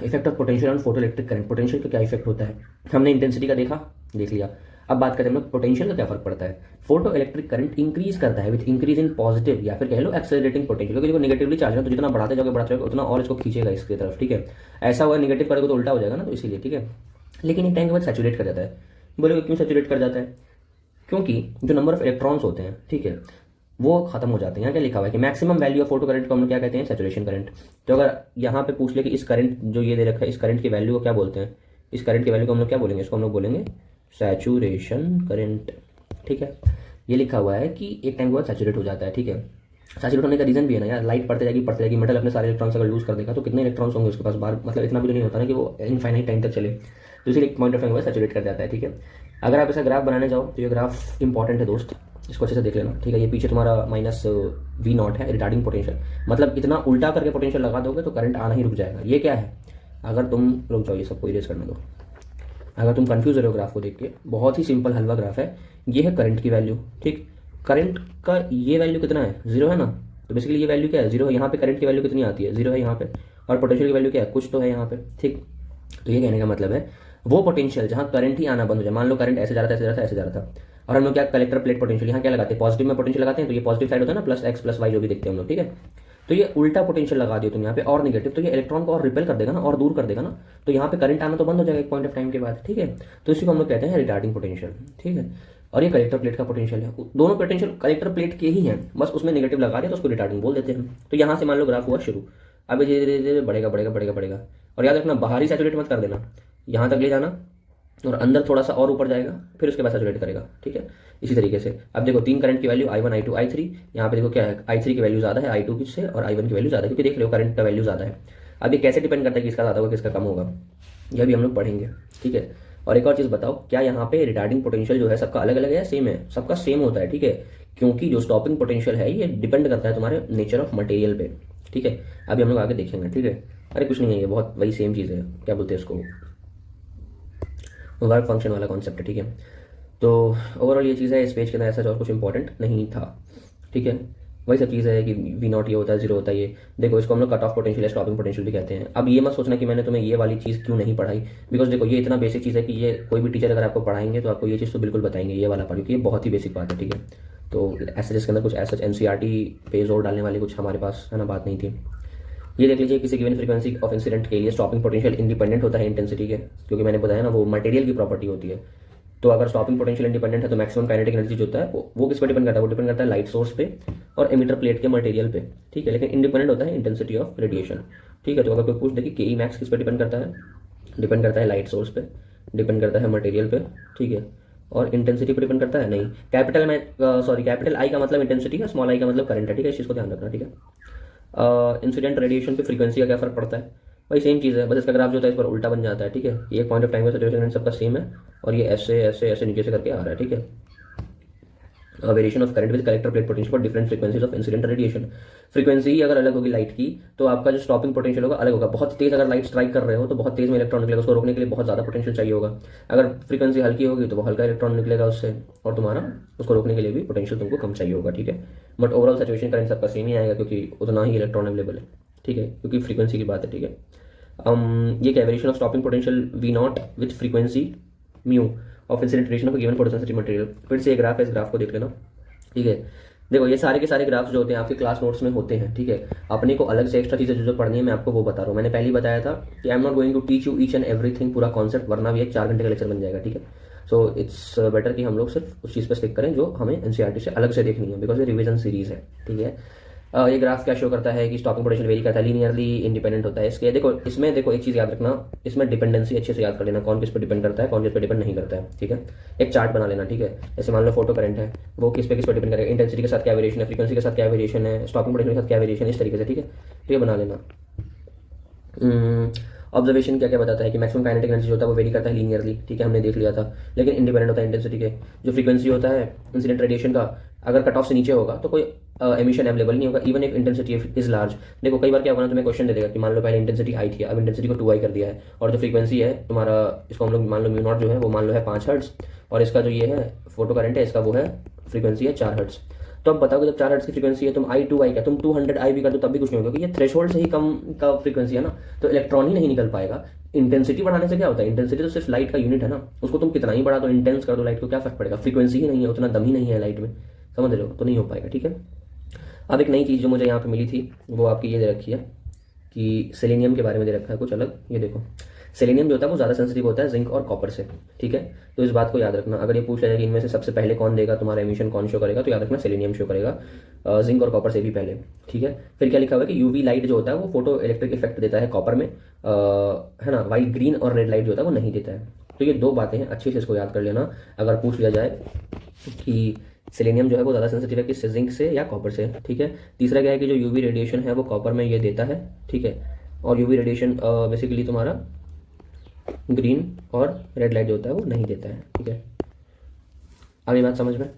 effect of potential on photo electric current. Potential का क्या इफेक्ट होता है, हमने इंटेंसिटी का देख लिया। अब बात करते हैं हम पोटेंशियल का क्या फर्क पड़ता है। फोटो इलेक्ट्रिक करंट इंक्रीज करता है विद इंक्रीज इन पॉजिटिव या फिर कह लो एक्सेलरेटिंग पोटेंशियल, क्योंकि देखो नेगेटिवली चार्ज है तो जितना बढ़ाते जाओगे उतना और इसको खींचेगा इसकी तरफ। ठीक है, ऐसा हुआ नेगेटिव करोगे तो उल्टा हो जाएगा ना, तो इसीलिए। ठीक है, लेकिन एक टाइम के बाद सैचुरेट कर जाता है। बोलोगे क्यों सैचुरेट कर जाता है, क्योंकि जो नंबर ऑफ इलेक्ट्रॉन्स होते हैं, ठीक है, वो खत्म हो जाते हैं। यहाँ क्या लिखा हुआ है कि maximum value of photo current को हम लोग क्या कहते हैं, सैचुरेशन करंट। तो अगर यहाँ पे पूछ ले कि इस करंट जो ये दे रखा है, इस करंट की वैल्यू को क्या बोलते हैं, इस करंट की वैल्यू को हम लोग क्या बोलेंगे, इसको हम लोग बोलेंगे सैचुरेशन करंट। ठीक है, ये लिखा हुआ है कि एक टाइम के बाद सैचुरेट हो जाता है। ठीक है, सैचुरेट होने का रीजन भी है ना यार, लाइट पड़ते जाएगी, मेटल अपने सारे इलेक्ट्रॉन्स अगर लूज कर देगा तो कितने इलेक्ट्रॉन्स होंगे उसके पास बाहर, मतलब इतना भी तो नहीं होता ना कि वो इनफाइनाइट टाइम तक चले, तो इसीलिए एक पॉइंट ऑफ टाइम के बाद सैचुरेट कर जाता है। ठीक है, अगर आप ऐसा ग्राफ बनाने जाओ तो ये ग्राफ इंपॉर्टेंट है दोस्त, इसको अच्छे से देख लेना। ठीक है, ये पीछे तुम्हारा -V0 है रिटार्डिंग पोटेंशियल, मतलब इतना उल्टा करके पोटेंशियल लगा दोगे तो करंट आना ही रुक जाएगा। ये क्या है, अगर तुम रुक जाओ, ये सबको इरेज करने दो, अगर तुम कंफ्यूज हो रहे हो ग्राफ को देख के, बहुत ही सिंपल हलवा ग्राफ है। ये है करंट की वैल्यू, ठीक, करंट का ये वैल्यू कितना है, 0 है ना, तो बेसिकली ये वैल्यू क्या है, 0 है। यहाँ पे करंट की वैल्यू कितनी आती है, 0 है यहाँ पे, और पोटेंशियल की वैल्यू क्या है, कुछ तो है यहाँ पे। ठीक, तो ये कहने का मतलब है वो पोटेंशियल जहाँ करंट ही आना बंद हो जाए, मान लो करंट ऐसे जा रहा था, ऐसे जा रहा था, ऐसे जा रहा था, और हम लोग क्या कलेक्टर प्लेट पोटेंशियल यहाँ क्या लगाते हैं, पॉजिटिव में पोटेंशियल लगाते हैं, तो ये पॉजिटिव साइड होता है ना, +x+y जो भी देखते हैं हम लोग। ठीक है, तो ये उल्टा पोटेंशियल लगा दियो तुम यहाँ पे और नेगेटिव, तो ये इलेक्ट्रॉन को और रिपेल कर देगा ना, और दूर कर देगा ना, तो यहाँ पे करंट आना तो बंद हो जाएगा एक पॉइंट ऑफ टाइम के बाद। ठीक है, तो इसी को हम लोग कहते हैं रिटार्डिंग पोटेंशियल। ठीक है, और ये कलेक्टर प्लेट का पोटेंशियल है, दोनों पोटेंशियल कलेक्टर प्लेट के ही हैं, बस उसमें नेगेटिव लगा दिया तो उसको रिटार्डिंग बोल देते हैं। तो यहाँ से मान लो ग्राफ हुआ शुरू, अब धीरे धीरे धीरे बढ़ेगा बढ़ेगा बढ़ेगा बढ़ेगा, और याद रखना बाहरी सैचुरेट मत कर देना, यहाँ तक ले जाना और अंदर थोड़ा सा और ऊपर जाएगा, फिर उसके बाद सैचुरेट करेगा। ठीक है, इसी तरीके से अब देखो 3 करंट की वैल्यू I1 I2 I3, यहाँ पे देखो क्या है, I3 की वैल्यू ज़्यादा है I2 की से, और I1 की वैल्यू ज़्यादा है, क्योंकि देख रहे हो करंट का वैल्यू ज़्यादा है। अब ये कैसे डिपेंड करता है कि किसका ज़्यादा होगा किसका कम होगा, यह भी हम लोग पढ़ेंगे। ठीक है, और एक और चीज़ बताओ, क्या यहाँ पे रिटार्डिंग पोटेंशियल जो है सबका अलग अलग है, सेम है, सबका सेम होता है। ठीक है, क्योंकि जो स्टॉपिंग पोटेंशियल है ये डिपेंड करता है तुम्हारे नेचर ऑफ मटेरियल पे। ठीक है, अभी हम लोग आगे देखेंगे। ठीक है, अरे कुछ नहीं है, ये बहुत वही सेम चीज़ है, क्या बोलते हैं इसको, वर्क फंक्शन वाला कॉन्सेप्ट है। ठीक है, तो ओवरऑल ये चीज़ है, इस पेज के अंदर ऐसा और कुछ इंपॉर्टेंट नहीं था। ठीक है, वही सब चीज़ है कि V0 ये होता है, 0 होता है। ये देखो, इसको हम लोग कट ऑफ पोटेंशियल या स्टॉपिंग पोटेंशियल भी कहते हैं। अब ये मत सोचना कि मैंने तुम्हें ये वाली चीज़ क्यों नहीं पढ़ाई, बिकॉज देखो ये इतना बेसिक चीज़ है कि ये कोई भी टीचर अगर आपको पढ़ाएंगे तो आपको ये चीज़ तो बिल्कुल बताएंगे, ये वाला पढ़ो, क्योंकि ये बहुत ही बेसिक बात है। ठीक है, तो ऐसे जिसके अंदर कुछ ऐसा NCERT पे जोर डालने वाली कुछ हमारे पास है ना बात नहीं थी। ये देख लीजिए, किसी गिवन फ्रीक्वेंसी ऑफ इंसिडेंट के लिए स्टॉपिंग पोटेंशियल इंडिपेंडेंट होता है इंटेंसिटी के, क्योंकि मैंने बताया ना वो मटेरियल की प्रॉपर्टी होती है। तो अगर स्टॉपिंग पोटेंशियल इंडिपेंडेंट है तो मैक्सिमम काइनेटिक एनर्जी जो होता है वो किस पर डिपेंड करता है, वो डिपेंड करता है लाइट सोर्स पे और एमिटर प्लेट के मटेरियल पे। ठीक है, लेकिन इंडिपेंडेंट होता है इंटेंसिटी ऑफ रेडिएशन। ठीक है, तो अगर कोई पूछ दे कि के मैक्स किस पर डिपेंड करता है, डिपेंड करता है लाइट सोर्स पे, डिपेंड करता है मटेरियल पे। ठीक है, और इंटेंसिटी पर डिपेंड करता है नहीं, कैपिटल आई का मतलब इंटेंसिटी है, स्मॉल आई का मतलब करंट है। ठीक है, इस चीज़ को ध्यान रखना। ठीक है, इंसिडेंट रेडिएशन पे फ्रीक्वेंसी का क्या फर्क पड़ता है, भाई सेम चीज़ है, बस इसका ग्राफ जो होता है इस पर उल्टा बन जाता है। ठीक है, ये पॉइंट ऑफ टाइम का सैचुरेशन सबका सेम है, और ये ऐसे ऐसे ऐसे नीचे से करके आ रहा है। ठीक है, variation of current with collector plate potential for different frequencies of incident radiation. Frequency अगर अलग होगी लाइट की तो आपका जो स्टॉपिंग पोटेंशियल होगा अलग होगा। बहुत तेज अगर लाइट स्ट्राइक कर रहे हो तो बहुत तेज में इलेक्ट्रॉन निकलेगा, उसको रोकने के लिए बहुत ज़्यादा पोटेंशियल चाहिए होगा। अगर फ्रीक्वेंसी हल्की होगी तो वो हल्का इलेक्ट्रॉन निकलेगा उससे, और तुम्हारा उसको रोकने के लिए भी पोटेंशियल तुमको कम चाहिए होगा। ठीक है, बट ओवरऑल सैचुरेशन करंट सबका सेम ही आएगा, क्योंकि उतना ही इलेक्ट्रॉन अवेलेबल है। ठीक है, क्योंकि फ्रीक्वेंसी की बात है। ठीक है, ये क्या variation of stopping potential V0 with frequency mu of incident radiation of given photosensitive material. फिर से ये ग्राफ है, इस ग्राफ को देख लेना। ठीक है, देखो ये सारे के सारे ग्राफ्स जो होते हैं आपके क्लास नोट्स में होते हैं। ठीक है, अपने को अलग से एक्स्ट्रा चीज़ें जो पढ़नी है मैं आपको वो बता रहा हूँ। मैंने पहले ही बताया था कि I am not going to teach you each and everything पूरा कॉन्सेप्ट, वरना भी एक 4 घंटे का लेक्चर बन जाएगा। ठीक है, सो इट्स बेटर कि हम लोग सिर्फ उस चीज़ पर स्टिक करें जो हमें NCERT से अलग से देखनी है, बिकॉज ये रिविजन सीरीज है। ठीक है, ये ग्राफ क्या शो करता है कि स्टॉकिंग पोटेंशियल वेरी करता है, लीनियरली इंडिपेंडेंट होता है इसके। देखो इसमें देखो एक चीज़ याद रखना, इसमें डिपेंडेंसी अच्छे से याद कर लेना, कौन किस पर डिपेंड करता है, कौन किस पर डिपेंड नहीं करता है, ठीक है। एक चार्ट बना लेना, ठीक है। जैसे मान लो फोटो करंट है, वो किस पे डिपेंड करेगा, इंटेंसिटी के साथ क्या वेरिएशन है, फ्रीक्वेंसी के साथ क्या वेरिएशन है, स्टॉकिंग पोटेंशियल के साथ क्या वेरिएशन है, इस तरीके से, ठीक है। तो ये बना लेना। ऑब्जर्वेशन क्या क्या बताता है कि मैक्सिमम काइनेटिक एनर्जी होता है वो वेरी करता है लीनियरली, ठीक है, हमने देख लिया था, लेकिन इंडिपेंडेंट होता है इंटेंसिटी के। जो फ्रीक्वेंसी होता है इंसिडेंट रेडिएशन का, अगर कट ऑफ से नीचे होगा तो कोई एमिशन अवेलेबल नहीं होगा, even if intensity is large. देखो कई बार क्या होगा ना, तुम्हें क्वेश्चन दे देगा कि मान लो पहले इंटेंसिटी आई थी, अब इंटेंसिटी को 2i कर दिया है, और जो फ्रीक्वेंसी है तुम्हारा, इसको हम लोग मान लो म्यू नॉट जो है वो मान लो है 5 हर्ट्ज, और इसका जो ये है फोटो करंट है इसका वो है फ्रीक्वेंसी है 4 हर्ट्ज। तो अब बताओ कि जब 4 हर्ट्ज की फ्रीक्वेंसी है, तुम I2i का तुम 200i भी कर दो तब भी कुछ नहीं होगा, क्योंकि ये थ्रेशोल्ड से ही कम का फ्रीक्वेंसी है ना, तो इलेक्ट्रॉन ही नहीं निकल पाएगा। इंटेंसिटी बढ़ाने से क्या होता है, इंटेंसिटी तो सिर्फ लाइट का यूनिट है ना, उसको तुम कितना ही बढ़ा दो, इंटेंस कर दो लाइट को, क्या फर्क पड़ेगा, फ्रीक्वेंसी ही नहीं है, उतना दम ही नहीं है लाइट में, समझ रहे हो, तो नहीं हो पाएगा, ठीक है। अब एक नई चीज़ जो मुझे यहाँ पे मिली थी वो आपकी ये दे रखी है कि सेलेनियम के बारे में दे रखा है कुछ अलग। ये देखो सेलेनियम जो होता है वो ज़्यादा सेंसिटिव होता है जिंक और कॉपर से, ठीक है। तो इस बात को याद रखना, अगर ये पूछ लिया जाए कि इनमें से सबसे पहले कौन देगा तुम्हारा एमिशन, कौन शो करेगा, तो याद रखना सेलेनियम शो करेगा जिंक और कॉपर से भी पहले, ठीक है। फिर क्या लिखा हुआ है कि यूवी लाइट जो होता है वो फोटो इलेक्ट्रिक इफेक्ट देता है कॉपर में, है ना, वाइट ग्रीन और रेड लाइट जो होता है वो नहीं देता है। तो ये दो बातें हैं, अच्छे से इसको याद कर लेना अगर पूछ लिया जाए कि सेलेनियम जो है वो ज़्यादा सेंसिटिव है किससे, जिंक से या कॉपर से, ठीक है। तीसरा क्या है कि जो यूवी रेडिएशन है वो कॉपर में ये देता है, ठीक है, और यूवी रेडिएशन बेसिकली तुम्हारा ग्रीन और रेड लाइट जो होता है वो नहीं देता है, ठीक है। अब ये बात समझ में।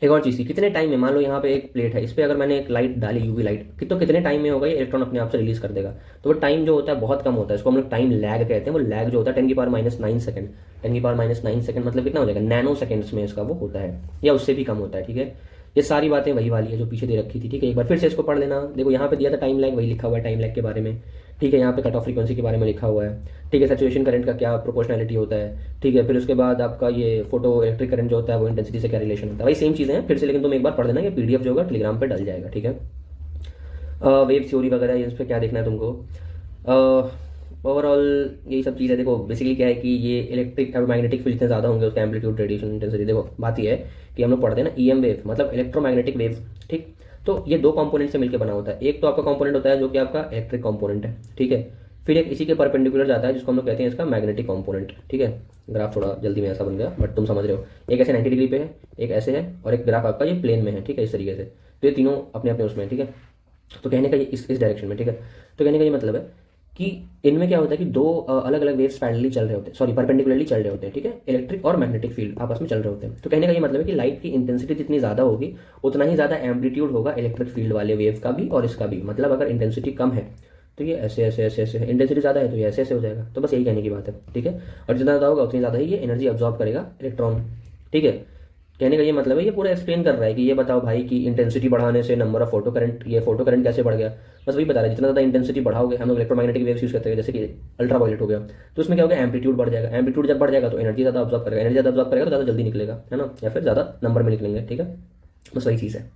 एक और चीज़ थी, कितने टाइम में, मान लो यहाँ पे एक प्लेट है, इस पर अगर मैंने एक लाइट डाली यूवी लाइट, तो कितने टाइम में होगा ये इलेक्ट्रॉन अपने आप से रिलीज कर देगा, तो वो टाइम जो होता है बहुत कम होता है, इसको हम लोग टाइम लैग कहते हैं। वो लैग जो होता है 10⁻⁹ सेकंड, 10⁻⁹ सेकंड मतलब कितना हो जाएगा, नैनो सेकंड्स में इसका वो होता है, या उससे भी कम होता है, ठीक है। ये सारी बातें वही वाली है जो पीछे दे रखी थी, ठीक है। एक बार फिर से इसको पढ़ लेना, देखो यहाँ पे दिया था टाइम लैग, वही लिखा हुआ है टाइम लैग के बारे में, ठीक है। यहाँ पे कट ऑफ फ्रीक्वेंसी के बारे में लिखा हुआ है, ठीक है। सैचुरेशन करंट का क्या प्रोपोर्शनैलिटी होता है, ठीक है। फिर उसके बाद आपका ये फोटो इलेक्ट्रिक करंट जो होता है वो इंटेंसिटी से क्या रिलेशन होता है, वही सेम चीज़ें हैं फिर से, लेकिन तुम एक बार पढ़ लेना, ये PDF जो होगा टेलीग्राम पर डल जाएगा, ठीक है। वेव थ्योरी वगैरह इस पर क्या देखना है तुमको, ओवरऑल यही सब चीज़ है। देखो बेसिकली क्या है कि ये इलेक्ट्रिक और मैग्नेटिक फील्ड जितने ज़्यादा होंगे उसका एम्पलीट्यूड, रेडिएशन इंटेंसिटी। देखो बात ये है कि हम लोग पढ़ते हैं ना EM वेव मतलब इलेक्ट्रोमैग्नेटिक वेव, ठीक। तो ये दो कंपोनेंट से मिलकर बना होता है, एक तो आपका कंपोनेंट होता है जो कि आपका इलेक्ट्रिक कंपोनेंट है, ठीक है। फिर एक इसी के परपेंडिकुलर जाता है जिसको हम लोग कहते हैं इसका मैग्नेटिक कंपोनेंट, ठीक है। ग्राफ थोड़ा जल्दी में ऐसा बन गया बट तुम समझ रहे हो, एक ऐसे 90 डिग्री पे है, एक ऐसे है, और एक ग्राफ आपका ये प्लेन में है, ठीक है, इस तरीके से। तो ये तीनों अपने अपने उसमें, ठीक है। तो कहने का ये इस डायरेक्शन में, ठीक है। तो कहने का ये मतलब है कि इनमें क्या होता है कि दो अलग अलग वेव्स पैरेलली चल रहे होते हैं, सॉरी परपेंडिकुलरली चल रहे होते हैं, ठीक है। इलेक्ट्रिक और मैग्नेटिक फील्ड आपस में चल रहे होते हैं। तो कहने का ये मतलब है कि लाइट की इंटेंसिटी जितनी ज़्यादा होगी उतना ही ज़्यादा एम्पलीट्यूड होगा इलेक्ट्रिक फील्ड वाले वेव का भी और इसका भी। मतलब अगर इंटेंसिटी कम है तो ये ऐसे ऐसे ऐसे ऐसे, इंटेंसिटी ज़्यादा है तो ये ऐसे ऐसे हो जाएगा। तो बस यही कहने की बात है, ठीक है। और जितना ज़्यादा होगा उतनी ज़्यादा ही ये एनर्जी अब्जॉर्ब करेगा इलेक्ट्रॉन, ठीक है। कहने का ये मतलब है, ये पूरा एक्सप्लेन कर रहा है कि ये बताओ भाई कि इंटेंसिटी बढ़ाने से नंबर ऑफ फोटो करंट, ये फोटो करंट कैसे बढ़ गया, बस वही बता रहा है। जितना ज़्यादा इंटेंसिटी बढ़ाओगे, हम लोग इलेक्ट्रोमैग्नेटिक वेव्स यूज़ करते हैं जैसे कि अल्ट्रा वायलेट हो गया, तो उसमें क्या होगा, एम्पलीट्यूड बढ़ जाएगा। एम्पलीट्यूड जब बढ़ जाएगा तो एनर्जी ज़्यादा अब्जॉर्ब करेगा, एनर्जी ज़्यादा अब्जॉर्ब करेगा तो ज़्यादा जल्दी निकलेगा, है ना, या फिर ज़्यादा नंबर में निकलेंगे, ठीक है। बस वही चीज़ है।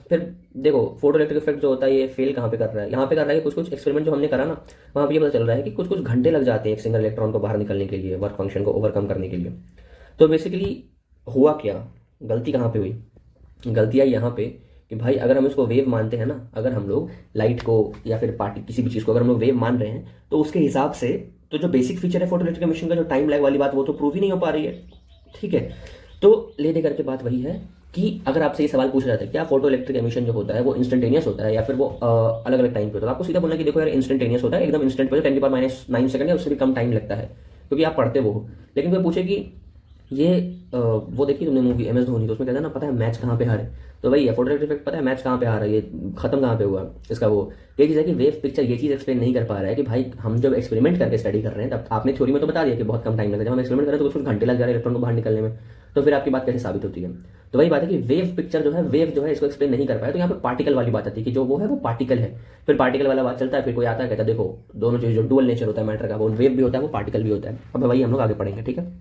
फिर देखो फोटो इलेक्ट्रिक इफेक्ट जो होता है ये फेल कहाँ पे कर रहा है, यहाँ पे कर रहा है कि कुछ कुछ एक्सपेरिमेंट जो हमने करा ना, वहाँ पे ये पता चल रहा है कि कुछ कुछ घंटे लग जाते हैं एक सिंगल इलेक्ट्रॉन को बाहर निकलने के लिए, वर्क फंक्शन को ओवरकम करने के लिए। तो बेसिकली हुआ क्या, गलती कहाँ पे हुई, गलती आई यहाँ पे कि भाई अगर हम इसको वेव मानते हैं ना, अगर हम लोग लाइट को या फिर पार्टी किसी भी चीज़ को अगर हम लोग वेव मान रहे हैं तो उसके हिसाब से तो जो बेसिक फीचर है फोटो इलेक्ट्रिक एमिशन का, जो टाइम लैग वाली बात, वो तो प्रूव ही नहीं हो पा रही है, ठीक है। तो ले दे करके बात वही है कि अगर आपसे ये सवाल पूछा जाता है क्या फोटो इलेक्ट्रिक एमिशन जो होता है वो इंस्टेंटेनियस होता है या फिर वो अलग अलग टाइम पे होता है, आपको सीधा बोलना कि देखो यार इंस्टेंटेनियस होता है, एकदम इंस्टेंट पे 10⁻⁹ सेकंड या उससे भी कम टाइम लगता है क्योंकि आप पढ़ते वो हो। लेकिन कोई पूछे कि ये वो देखी तुमने मूवी MS धोनी, तो उसमें कहता है ना, पता है मैच कहाँ पे हारे, तो वही है फोटो इलेक्ट्रिक इफेक्ट, पता है मैच कहाँ पे हारा, ये खत्म कहाँ पे हुआ इसका, वो ये चीज़ है कि वेव पिक्चर ये चीज़ एक्सप्लेन नहीं कर पा रहा है कि भाई हम जब एक्सपेरिमेंट करके स्टडी कर रहे हैं, तब आपने थ्योरी में तो बता दिया कि बहुत कम टाइम लगता है, जब हम एक्सपेरिमेंट कर रहे हैं तो कुछ घंटे लग जा रहे हैं इलेक्ट्रॉन को बाहर निकलने में, तो फिर आपकी बात कैसे साबित होती है। तो वही बात है कि वेव पिक्चर जो है, वेव जो है इसको एक्सप्लेन नहीं कर पाया, तो यहाँ पे पार्टिकल वाली बात आती है कि जो वो है वो पार्टिकल है, फिर पार्टिकल वाला बात चलता है, फिर कोई आता है कहता है देखो दोनों चीज़ जो डुअल नेचर होता है मैटर का, वो वेव भी होता है वो पार्टिकल भी होता है। अब वही हम लोग आगे पढ़ेंगे, ठीक है।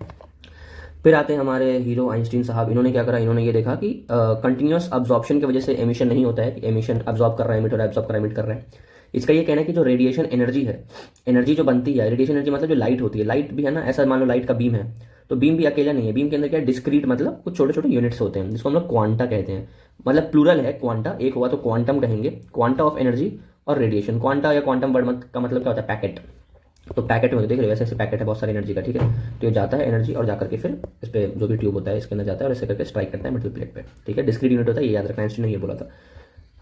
फिर आते हैं हमारे हीरो आइंस्टीन साहब, इन्होंने क्या करा, इन्होंने ये देखा कि कंटिन्यूअस अब्जॉर्प्शन की वजह से एमिशन नहीं होता है, कि एमिशन अब्जॉर्ब कर रहा है, एमिट हो रहा है, अब्जॉर्ब कर रहा है, एमिट कर रहा है। इसका ये कहना है कि जो रेडिएशन एनर्जी है, एनर्जी जो बनती है, रेडिएशन एनर्जी मतलब जो लाइट होती है, लाइट भी है ना, ऐसा मान लो लाइट का बीम है, तो बीम भी अकेला नहीं है, बीम के अंदर क्या है, डिस्क्रीट मतलब कुछ छोटे छोटे यूनिट्स होते हैं जिसको हम लोग क्वांटा कहते हैं, मतलब प्लूरल है क्वांटा, एक हुआ तो क्वांटम कहेंगे, क्वांटा ऑफ एनर्जी और रेडिएशन। क्वांटा या क्वांटम वर्ड का मतलब क्या होता है, पैकेट। तो पैकेट में तो देख रहे हो ऐसे ऐसे पैकेट है बहुत सारी एनर्जी का, ठीक है। तो ये जाता है एनर्जी और जाकर के फिर इस पे जो भी ट्यूब होता है इसके अंदर जाता है और ऐसे करके स्ट्राइक करता है मेटल प्लेट पे, ठीक है। डिस्क्रीट यूनिट होता है, ये याद रखना, आइंस्टीन ने ये बोला था।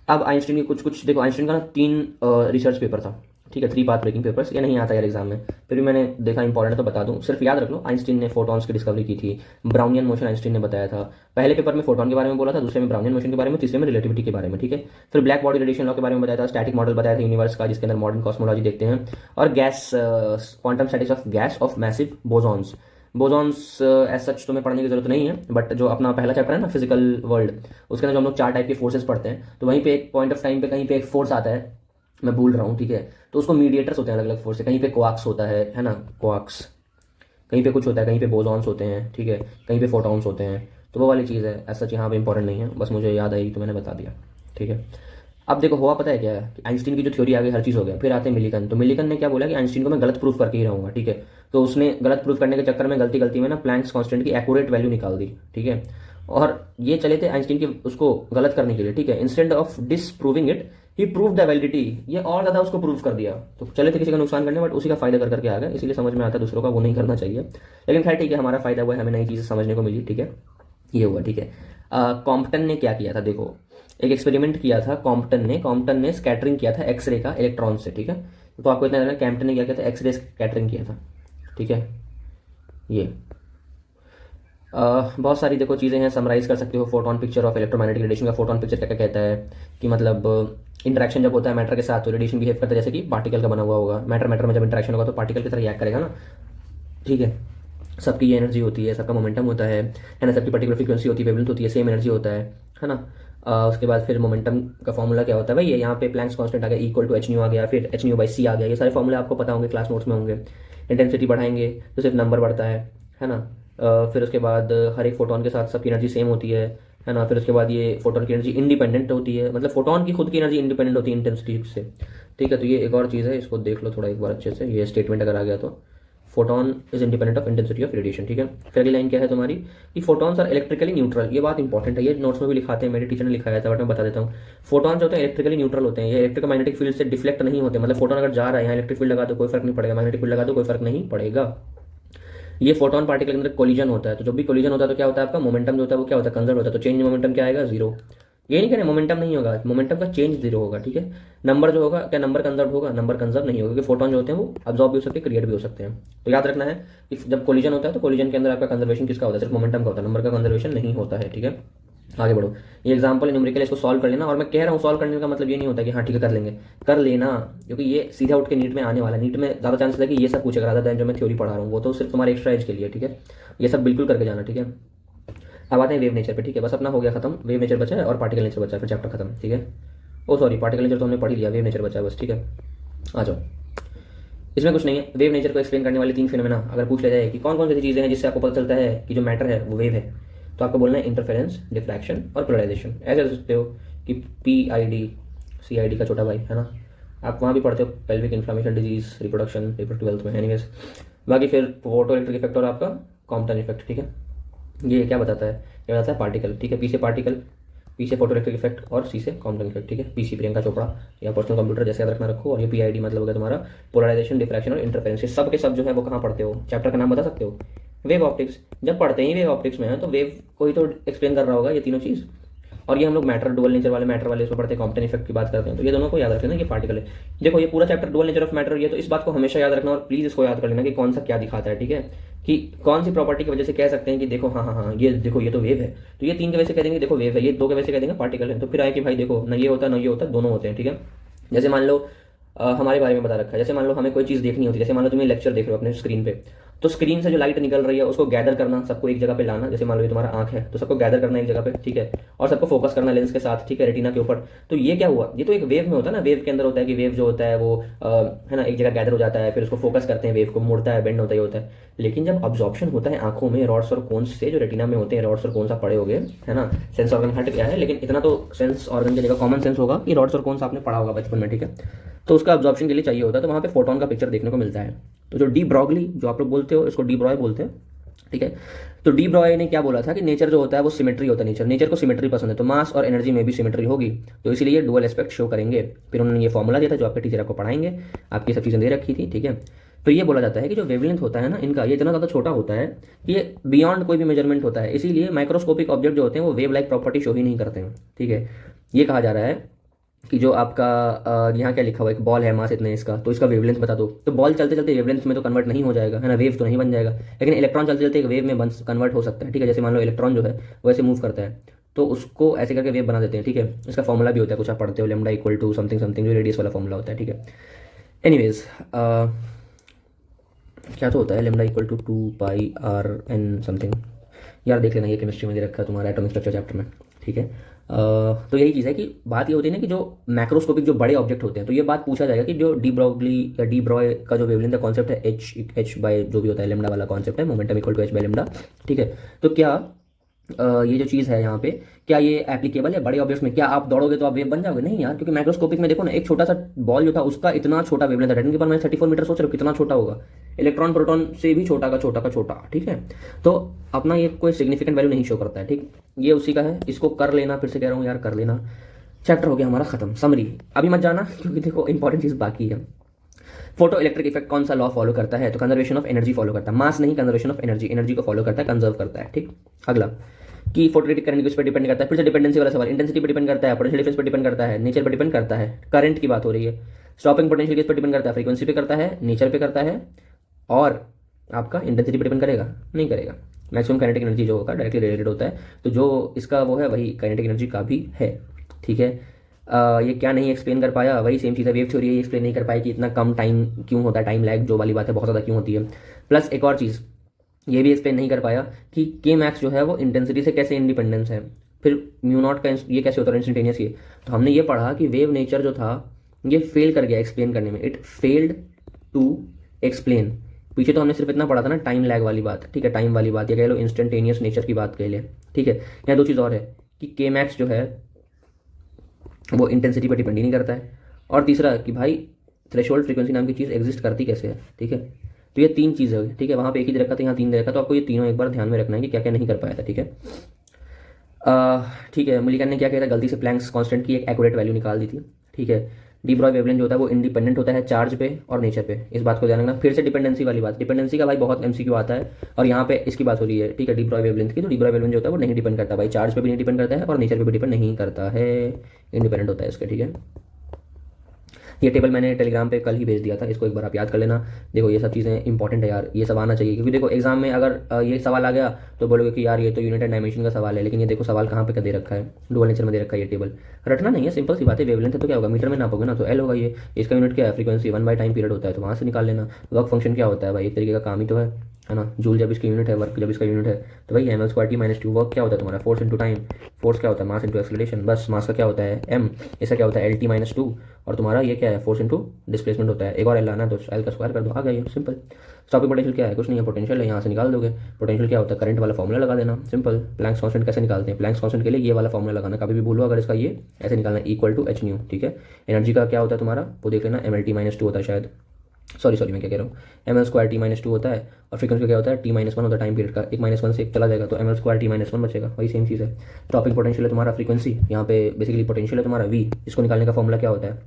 अब आइंस्टीन की कुछ कुछ देखो, आइंस्टीन का ना 3 रिसर्च पेपर था, ठीक है, 3 पाथ ब्रेकिंग पेपर्स। ये नहीं आता यार एग्जाम में, फिर भी मैंने देखा इंपॉर्टेंट तो बता दूं, सिर्फ याद रख लो। आइंस्टीन ने फोटॉन्स की डिस्कवरी की थी, ब्राउनियन मोशन आइंस्टीन ने बताया था। पहले पेपर में फोटॉन के बारे में बोला था, दूसरे में ब्राउनियन मोशन के बारे में, तीसरे में रिलेटिविटी के बारे में, ठीक है। फिर ब्लैक बॉडी रेडिएशन लॉ के बारे में बताया था, स्टैटिक मॉडल बताया था यूनिवर्स का जिसके अंदर मॉडर्न कॉस्मोलॉजी देखते हैं, और gas quantum statics of gas of massive bosons. Bosons as such तुम्हें पढ़ने की जरूरत नहीं है, बट जो अपना पहला चैप्टर है ना फिजिकल वर्ल्ड, उसके अंदर जो हम लोग 4 टाइप के फोर्सेस पढ़ते हैं, तो वहीं पे एक पॉइंट ऑफ टाइम पे कहीं पे एक फोर्स आता है, मैं भूल रहा हूँ, ठीक है। तो उसको मीडिएटर्स होते हैं अलग अलग फोर्स से, कहीं पे क्वार्क्स होता है ना, क्वार्क्स कहीं पे कुछ होता है, कहीं पे बोसॉन्स होते हैं, ठीक है, कहीं पे फोटॉन्स होते हैं। तो वो वाली चीज़ है, ऐसा सच यहाँ पे इंपॉर्टेंट नहीं है, बस मुझे याद आई तो मैंने बता दिया, ठीक है। अब देखो हुआ पता है क्या है कि आइंस्टीन की जो थ्योरी आ गई हर चीज़ हो गया, फिर आते हैं मिलिकन। तो मिलिकन ने क्या बोला कि आइंस्टीन को मैं गलत प्रूफ करके ही रहूँगा, ठीक है। तो उसने गलत प्रूफ करने के चक्कर में गलती गलती में ना प्लैंक्स कांस्टेंट की एक्यूरेट वैल्यू निकाल दी, ठीक है। और ये चले थे आइंस्टीन के उसको गलत करने के लिए, ठीक है। Instead of disproving it he prove the validity, ये और ज़्यादा उसको प्रूव कर दिया। तो चले थे किसी का नुकसान करने, बट उसी का फायदा कर करके आ गए, इसलिए समझ में आता है दूसरों का वो नहीं करना चाहिए। लेकिन खैर ठीक है, हमारा फायदा हुआ है, हमें नई चीज़ें समझने को मिली, ठीक है, ये हुआ, ठीक है। कॉम्पटन ने क्या किया था, देखो एक एक्सपेरिमेंट किया था कॉम्पटन ने स्कैटरिंग किया था एक्सरे का इलेक्ट्रॉन से, ठीक है। तो आपको इतना जाना कैम्पटन ने क्या किया था, एक्सरे स्कैटरिंग किया था, ठीक है। ये बहुत सारी देखो चीज़ें हैं, समराइज कर सकते हो। Photon picture of electromagnetic radiation का फोटोन पिक्चर क्या क्या कहता है कि मतलब इंटरेक्शन जब होता है मैटर के साथ तो रेडिएशन बिहेव करता है जैसे कि पार्टिकल का बना हुआ होगा। मैटर में जब इंटरेक्शन होगा तो पार्टिकल की तरह रिएक्ट करेगा ना, ठीक है। सबकी ये एनर्जी होती है, सबका मोमेंटम होता है ना, सबकी पर्टिकुलर फ्रीक्वेंसी होती है, वेवलेंथ होती है, सेम एनर्जी होता है ना। उसके बाद फिर मोमेंटम का फॉर्मूला क्या होता है भाई, ये यहाँ पे प्लैंक्स कांस्टेंट आ गया, इक्वल टू एच न्यू आ गया, फिर एच न्यू बाई सी आ गया। ये सारे फॉर्मूले आपको पता होंगे, क्लास नोट्स में होंगे। इंटेंसिटी बढ़ाएंगे तो सिर्फ नंबर बढ़ता है ना। फिर उसके बाद हर एक फोटोन के साथ सबकी एनर्जी सेम होती है ना। फिर उसके बाद ये फोटोन की एनर्जी इंडिपेंडेंट होती है, मतलब फोटोन की खुद की एनर्जी इंडिपेंडेंट होती है इंटेंसिटी से, ठीक है। तो ये एक और चीज़ है, इसको देख लो थोड़ा एक बार अच्छे से, ये स्टेटमेंट अगर आ गया तो photon is independent of intensity of radiation, ठीक है। फिर अगली लाइन क्या है तुम्हारी कि फोटॉन्स आर इलेक्ट्रिकली न्यूट्रल। ये बात इंपॉर्टेंट है, ये नोट्स में भी लिखाते हैं, मेरे टीचर ने लिखाया था, बट मैं बता देता हूँ। फोटॉन्स होते हैं इलेक्ट्रिकली न्यूट्रल होते हैं, ये इलेक्ट्रिक मैग्नेटिक फील्ड से डिफ्लेक्ट नहीं होते, मतलब फोटोन अगर जा रहा है यहाँ इलेक्ट्रिक फील्ड लगा दो कोई फर्क नहीं पड़ेगा, मैग्नेटिक फील्ड लगा दो कोई फर्क नहीं पड़ेगा। ये फोटोन पार्टिकल के अंदर कोलिजन होता है, तो जब भी कोलिजन होता है तो क्या होता है, आपका मोमेंटम जो होता है वो क्या होता है, कंजर्व होता है। तो चेंज मोमेंटम क्या आएगा, 0। ये नहीं कहना मोमेंटम नहीं होगा, मोमेंटम का चेंज 0 होगा, ठीक है। नंबर जो होगा, क्या नंबर कंजर्व होगा, नंबर कंजर्व नहीं होगा, क्योंकि फोटोन जो होते हैं वो अब्जॉर्ब भी हो सकते हैं, क्रिएट भी हो सकते हैं। तो याद रखना है कि जब कोलिजन होता है तो कोलिजन के अंदर आपका कंजर्वेशन किसका होता है, सिर्फ मोमेंटम का होता है, नंबर का कंजर्वेशन नहीं होता है, ठीक है। आगे बढ़ो, ये एग्जाम्पल है न्यूमेरिकल, इसको सॉल्व कर लेना। और मैं कह रहा हूँ सॉल्व करने का मतलब ये नहीं होता कि हाँ ठीक है कर लेंगे, कर लेना, क्योंकि ये सीधा उठ के नीट में आने वाला है। नीट में ज़्यादा चांसेस है कि ये सब पूछेगा rather than जो मैं थ्योरी पढ़ा रहा हूँ, वो तो सिर्फ तुम्हारे एक्स्ट्रा एज के लिए, ठीक है। ये सब बिल्कुल करके जाना, ठीक है। अब आते हैं वेव नेचर पे, ठीक है। बस अपना हो गया खत्म, वेव नेचर बचा है और पार्टिकल नेचर बचा है, फिर चैप्टर खत्म, ठीक है। ओ सॉरी, पार्टिकल नेचर तो हमने पढ़ लिया, वेव नेचर बचा है बस, ठीक है। आ जाओ, इसमें कुछ नहीं है। वेव नेचर को एक्सप्लेन करने वाले 3 फिनोमेना अगर पूछ लिया जाए कि कौन कौन सी चीज़ें हैं जिससे आपको पता चलता है कि जो मैटर है वो वेव है, तो आपको बोलना है इंटरफेरेंस, डिफ्रैक्शन और पोलराइजेशन। ऐसे कर सकते हो कि PID CID का छोटा भाई है ना, आप वहाँ भी पढ़ते हो, pelvic inflammation disease, reproduction, reproductive health में, एनीवेज। बाकी फिर फोटो इलेक्ट्रिक इफेक्ट और आपका कॉम्पटन इफेक्ट, ठीक है। ये क्या बताता है, ये बताता है पार्टिकल, ठीक है। पी से पार्टिकल, पी से फोटो इलेक्ट्रिक इफेक्ट और सी से कॉम्पटन इफेक्ट, ठीक है। PC प्रियंका चोपड़ा या पर्सनल कंप्यूटर जैसे याद रखना रखो। और ये PID मतलब हो गया तुम्हारा पोलराइजेशन, डिफ्रैक्शन और इंटरफेरेंस। सब के सब जो है वो कहाँ पढ़ते हो, चैप्टर का नाम बता सकते हो, वेव ऑप्टिक्स। जब पढ़ते हैं वेव ऑप्टिक्स में है तो वेव को ही तो एक्सप्लेन कर रहा होगा ये तीनों चीज़। और ये हम लोग मैटर डुअल नेचर वाले मैटर वाले इसमें पढ़ते हैं, कॉम्पटन इफेक्ट की बात करते हैं, तो ये दोनों को याद रखना, ये पार्टिकल है। देखो ये पूरा chapter dual nature of matter, ये तो इस बात को हमेशा याद रखना और प्लीज इसको याद कर लेना कि कौन सा क्या दिखाता है, ठीक है। कि कौन सी प्रॉपर्टी की वजह से कह सकते हैं कि देखो हाँ हाँ हाँ ये देखो ये तो वेव है, तो ये 3 के वजह से कह देंगे देखो वेव है, ये 2 के वजह से कह देंगे पार्टिकल है। तो फिर आए कि भाई देखो ना ये होता ना ये होता, दोनों होते हैं, ठीक है। जैसे मान लो हमारे बारे में बता रखा है, जैसे मान लो हमें कोई चीज़ देखनी होती है, जैसे मान लो तुम्हें लेक्चर देख रहे हो अपने स्क्रीन पे, तो स्क्रीन से जो लाइट निकल रही है उसको गैदर करना, सबको एक जगह पे लाना। जैसे मान लो ये तुम्हारा आंख है तो सबको गैदर करना एक जगह पे, ठीक है, और सबको फोकस करना लेंस के साथ, ठीक है, रेटिना के ऊपर। तो ये क्या हुआ, ये तो एक वेव में होता है ना, वेव के अंदर होता है कि वेव जो होता है वो है ना एक जगह गैदर हो जाता है, फिर उसको फोकस करते हैं, वेव को मुड़ता है, बेंड होता ही होता है। लेकिन जब अब्जॉर्प्शन होता है आंखों में, रॉड्स और कोन्स से, जो रेटिना में होते हैं रॉड्स और कोन्स आप पढ़े होगे है ना, सेंस ऑर्गन हट गया है, लेकिन इतना तो सेंस ऑर्गन की जगह कॉमन सेंस होगा कि रॉड्स और कोन्स आपने पढ़ा होगा बचपन में, ठीक है। तो उसका अब्जॉर्प्शन के लिए चाहिए होता है, तो वहाँ पे फोटोन का पिक्चर देखने को मिलता है। तो जो डी ब्रॉगली जो आप लोग बोलते हो, इसको डी ब्रॉय बोलते हैं, ठीक है। तो डी ब्रॉय ने क्या बोला था कि नेचर जो होता है वो सिमेट्री होता है, नेचर को सिमेट्री पसंद है, तो मास और एनर्जी में भी सिमेट्री होगी, तो इसीलिए डुअल एस्पेक्ट शो करेंगे। फिर उन्होंने ये फॉर्मूला दिया था जो आपके टीचर आपको पढ़ाएंगे, आपकी सब चीज़ें दे रखी थी, ठीक है। तो ये बोला जाता है कि जो वेवलेंथ होता है ना इनका, ये इतना ज़्यादा छोटा होता है कि ये बियॉन्ड कोई भी मेजरमेंट होता है, इसीलिए माइक्रोस्कोपिक ऑब्जेक्ट जो होते हैं वो वेव लाइक प्रॉपर्टी शो ही नहीं करते हैं, ठीक है। ये कहा जा रहा है कि जो आपका यहाँ क्या लिखा हुआ है, एक बॉल है, मास इतने इसका, तो इसका वेवलेंथ बता दो, तो बॉल चलते चलते वेवलेंथ में तो कन्वर्ट नहीं हो जाएगा, है ना, वेव तो नहीं बन जाएगा, लेकिन इलेक्ट्रॉन चलते चलते एक वेव में कन्वर्ट हो सकता है, ठीक है। जैसे मान लो इलेक्ट्रॉन जो है वैसे मूव करता है, तो उसको ऐसे करके वेव बना देते हैं, ठीक है। इसका फॉर्मूला भी होता है, कुछ आप पढ़ते हो, lambda equal to something something, जो रेडियस वाला फॉर्मूला होता है, ठीक है। एनीवेज क्या तो होता है, lambda equal to 2πr/n something, यार देख लेना, ये केमिस्ट्री में दे रखा है तुम्हारा एटॉमिक स्ट्रक्चर चैप्टर में, ठीक है। तो यही चीज़ है कि बात ये होती है ना कि जो मैक्रोस्कोपिक जो बड़े ऑब्जेक्ट होते हैं, तो ये बात पूछा जाएगा कि जो डी ब्रॉगली या डी ब्रॉय का जो वेवलेंथ का कॉन्सेप्ट है, एच बाय जो भी होता है लेमडा वाला कॉन्सेप्ट है, momentum equal to h by lambda, ठीक है। तो क्या ये जो चीज़ है यहाँ पे, क्या ये एप्लीकेबल है बड़े ऑब्जेक्ट्स में? क्या आप दौड़ोगे तो आप वेव बन जाओगे? नहीं यार, क्योंकि माइक्रोस्कोपिक में देखो ना, एक छोटा सा बॉल जो था उसका इतना छोटा वेवलेंथ था, रेटिन के पर मैं 34 मीटर सोच रहा हूँ कितना छोटा होगा, इलेक्ट्रॉन प्रोटॉन से भी छोटा का छोटा, ठीक है। तो अपना ये कोई सिग्निफिकेंट वैल्यू नहीं शो करता है, ठीक। ये उसी का है, इसको कर लेना, फिर से कह रहा हूँ यार कर लेना। चैप्टर हो गया हमारा खत्म, समरी अभी मत जाना क्योंकि देखो इंपॉर्टेंट चीज़ बाकी है। फोटो इलेक्ट्रिक इफेक्ट कौन सा लॉ फॉलो करता है? तो कंजर्वेशन ऑफ एनर्जी फॉलो करता है, मास नहीं, कंजर्वेशन ऑफ एनर्जी, एनर्जी को फॉलो करता है, कंजर्व करता है, ठीक। अगला कि फोटोइलेक्ट्रिक करंट किस पर डिपेंड करता है? फिर से डिपेंडेंसी वाला सवाल, इंटेंसिटी पर डिपेंड करता है, पोटेंशियल डिफरेंस पर डिपेंड करता है, नेचर पर डिपेंड करता है, करंट की बात हो रही है। स्टॉपिंग पोटेंशियल किस पर डिपेंड करता है? फ्रीक्वेंसी पे करता है, नेचर पे करता है, और आपका इंटेंसिटी पर डिपेंड करेगा? नहीं करेगा। मैक्सिमम काइनेटिक एनर्जी जो होगा डायरेक्टली रिलेटेड होता है, तो जो इसका वो है वही काइनेटिक एनर्जी का भी है, ठीक है। ये क्या नहीं एक्सप्लेन कर पाया, वही सेम चीज़ है, वेव थ्योरी ये एक्सप्लेन नहीं कर पाई कि इतना कम टाइम क्यों होता है, टाइम लैग जो वाली बात है बहुत ज़्यादा क्यों होती है। प्लस एक और चीज़ ये भी एक्सप्लेन नहीं कर पाया कि के मैक्स जो है वो इंटेंसिटी से कैसे इंडिपेंडेंस है, फिर म्यू नॉट का ये कैसे होता है इंस्टेंटेनियस। ये तो हमने ये पढ़ा कि वेव नेचर जो था ये फेल कर गया एक्सप्लेन करने में, इट फेल्ड टू एक्सप्लेन। पीछे तो हमने सिर्फ इतना पढ़ा था ना, टाइम लैग वाली बात, ठीक है, टाइम वाली बात, या कह लो इंस्टेंटेनियस नेचर की बात कह ले, ठीक है। यहाँ दो चीज़ और है कि के मैक्स जो है वो इंटेंसिटी पर डिपेंड ही नहीं करता है, और तीसरा कि भाई थ्रेशोल्ड फ्रीक्वेंसी नाम की चीज़ एग्जिस्ट करती कैसे है, ठीक है। तो ये तीन चीज़ है, ठीक है। वहाँ पे एक ही दे रखा था, यहाँ तीन दे रखा, तो आपको ये तीनों एक बार ध्यान में रखना है कि क्या क्या नहीं कर पाया था, ठीक है। ठीक है, मिलिकन ने क्या किया था, गलती से प्लैंक्स कांस्टेंट की एक एक्यूरेट वैल्यू निकाल दी थी, ठीक है। डी ब्रॉय वेवलेंथ जो होता है वो इंडिपेंडेंट होता है चार्ज पे और नेचर पे, इस बात को ध्यान रखना। फिर से डिपेंडेंसी वाली बात, डिपेंडेंसी का भाई बहुत एमसीक्यू आता है, और यहाँ पे इसकी बात हो रही है, ठीक है, डी ब्रॉय वेवलेंथ की। तो डी ब्रॉय वेवलेंथ जो होता है वो नहीं डिपेंड करता भाई, चार्ज पे भी नहीं डिपेंड करता है और नेचर पे भी डिपेंड नहीं करता है, इंडिपेंडेंट होता है इसके, ठीक है। ये टेबल मैंने टेलीग्राम पे कल ही भेज दिया था, इसको एक बार आप याद कर लेना। देखो ये सब चीज़ें इंपॉर्टेंट है यार, ये सब आना चाहिए, क्योंकि देखो एग्जाम में अगर ये सवाल आ गया तो बोलोगे कि यार ये तो यूनिट एंड डायमेंशन का सवाल है, लेकिन ये देखो सवाल कहाँ पे दे रखा है, डुअल नेचर में दे रखा है। ये टेबल रटना नहीं है, सिंपल सी बात है। वेवलेंथ है तो क्या होगा, मीटर में नापोगे ना, तो एल होगा ये, इसका यूनिट क्या है, फ्रीक्वेंसी 1 बाय टाइम पीरियड होता है, तो वहाँ से निकाल लेना। वर्क फंक्शन क्या होता है भाई, एक तरीके का काम ही तो है ना, जूल जब इसकी यूनिट है, वर्क जब इसका यूनिट है, तो भाई M L square T minus two. Work क्या होता है तुम्हारा, फोर्स इंटू टाइम, फोर्स क्या होता है, मास इंटू एक्सेलरेशन, बस मास का क्या होता है एम, इसका क्या होता है एल टी माइनस टू, और तुम्हारा ये क्या है फोर्स इंटू डिस्प्लेसमेंट होता है, एक और एल आना तो एल का स्क्वायर कर दो, आ गया ये सिंपल। स्टॉपिंग पोटेंशियल क्या है, कुछ नहीं है, पोटेंशियल है, यहाँ से निकाल दोगे। पोटेंशियल क्या होता है, करंट वाला फॉर्मूला लगा देना, सिंपल। प्लैंक्स कांस्टेंट कैसे निकालते हैं, प्लैंक्स कांस्टेंट के लिए ये वाला फॉर्मूला लगाना, कभी भी भूलो अगर इसका, ये ऐसे निकालना इक्वल टू एच न्यू, ठीक है। एनर्जी का क्या होता है तुम्हारा वो देख लेना, M L T minus two होता है शायद, सॉरी मैं क्या कह रहा हूँ, M L square T minus two होता है, और फ्रीक्वेंसी क्या होता है टी माइनस वन होता है टाइम पीरियड का, एक माइनस वन से एक चला जाएगा तो M L square T minus one बचेगा, वही सेम चीज़ है। स्टॉपिंग पोटेंशियल है तुम्हारा फ्रीक्वेंसी, यहाँ पे बेसिकली पोटेंशियल है तुम्हारा वी, इसको निकालने का फॉर्मूला क्या होता है,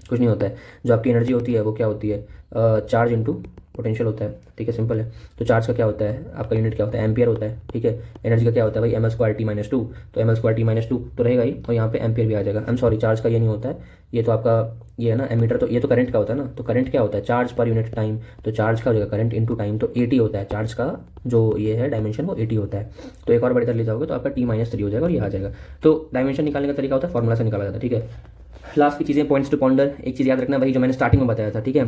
कुछ नहीं होता है, जो आपकी एनर्जी होती है वो क्या होती है, चार्ज इंटू पोटेंशियल होता है, ठीक है, सिंपल है। तो चार्ज का क्या होता है, आपका यूनिट क्या होता है, एम्पियर होता है, ठीक है। एनर्जी का क्या होता है भाई, M L square T minus two, तो M L square T minus two तो रहेगा ही, और यहाँ पे एम्पियर भी आ जाएगा। आई एम सॉरी, चार्ज का ये नहीं होता है, ये तो आपका ये है ना एमीटर, तो ये तो करंट का होता है ना, तो करंट क्या होता है, चार्ज पर यूनिट टाइम, तो चार्ज का हो जाएगा करंट इंटू टाइम, तो 80 होता है चार्ज का, जो ये है डायमेंशन वो 80 होता है। तो एक और बड़ी तरह ले जाओगे तो आपका टी माइनस 3 हो जाएगा और ये आ जाएगा। तो डायमेंशन निकालने का तरीका होता है, फॉर्मूला से निकाला जाता है, ठीक है। लास्ट की चीज़ें पॉइंट्स टू पॉन्डर, एक चीज़ याद रखना भाई, जो मैंने स्टार्टिंग में बताया था, ठीक है,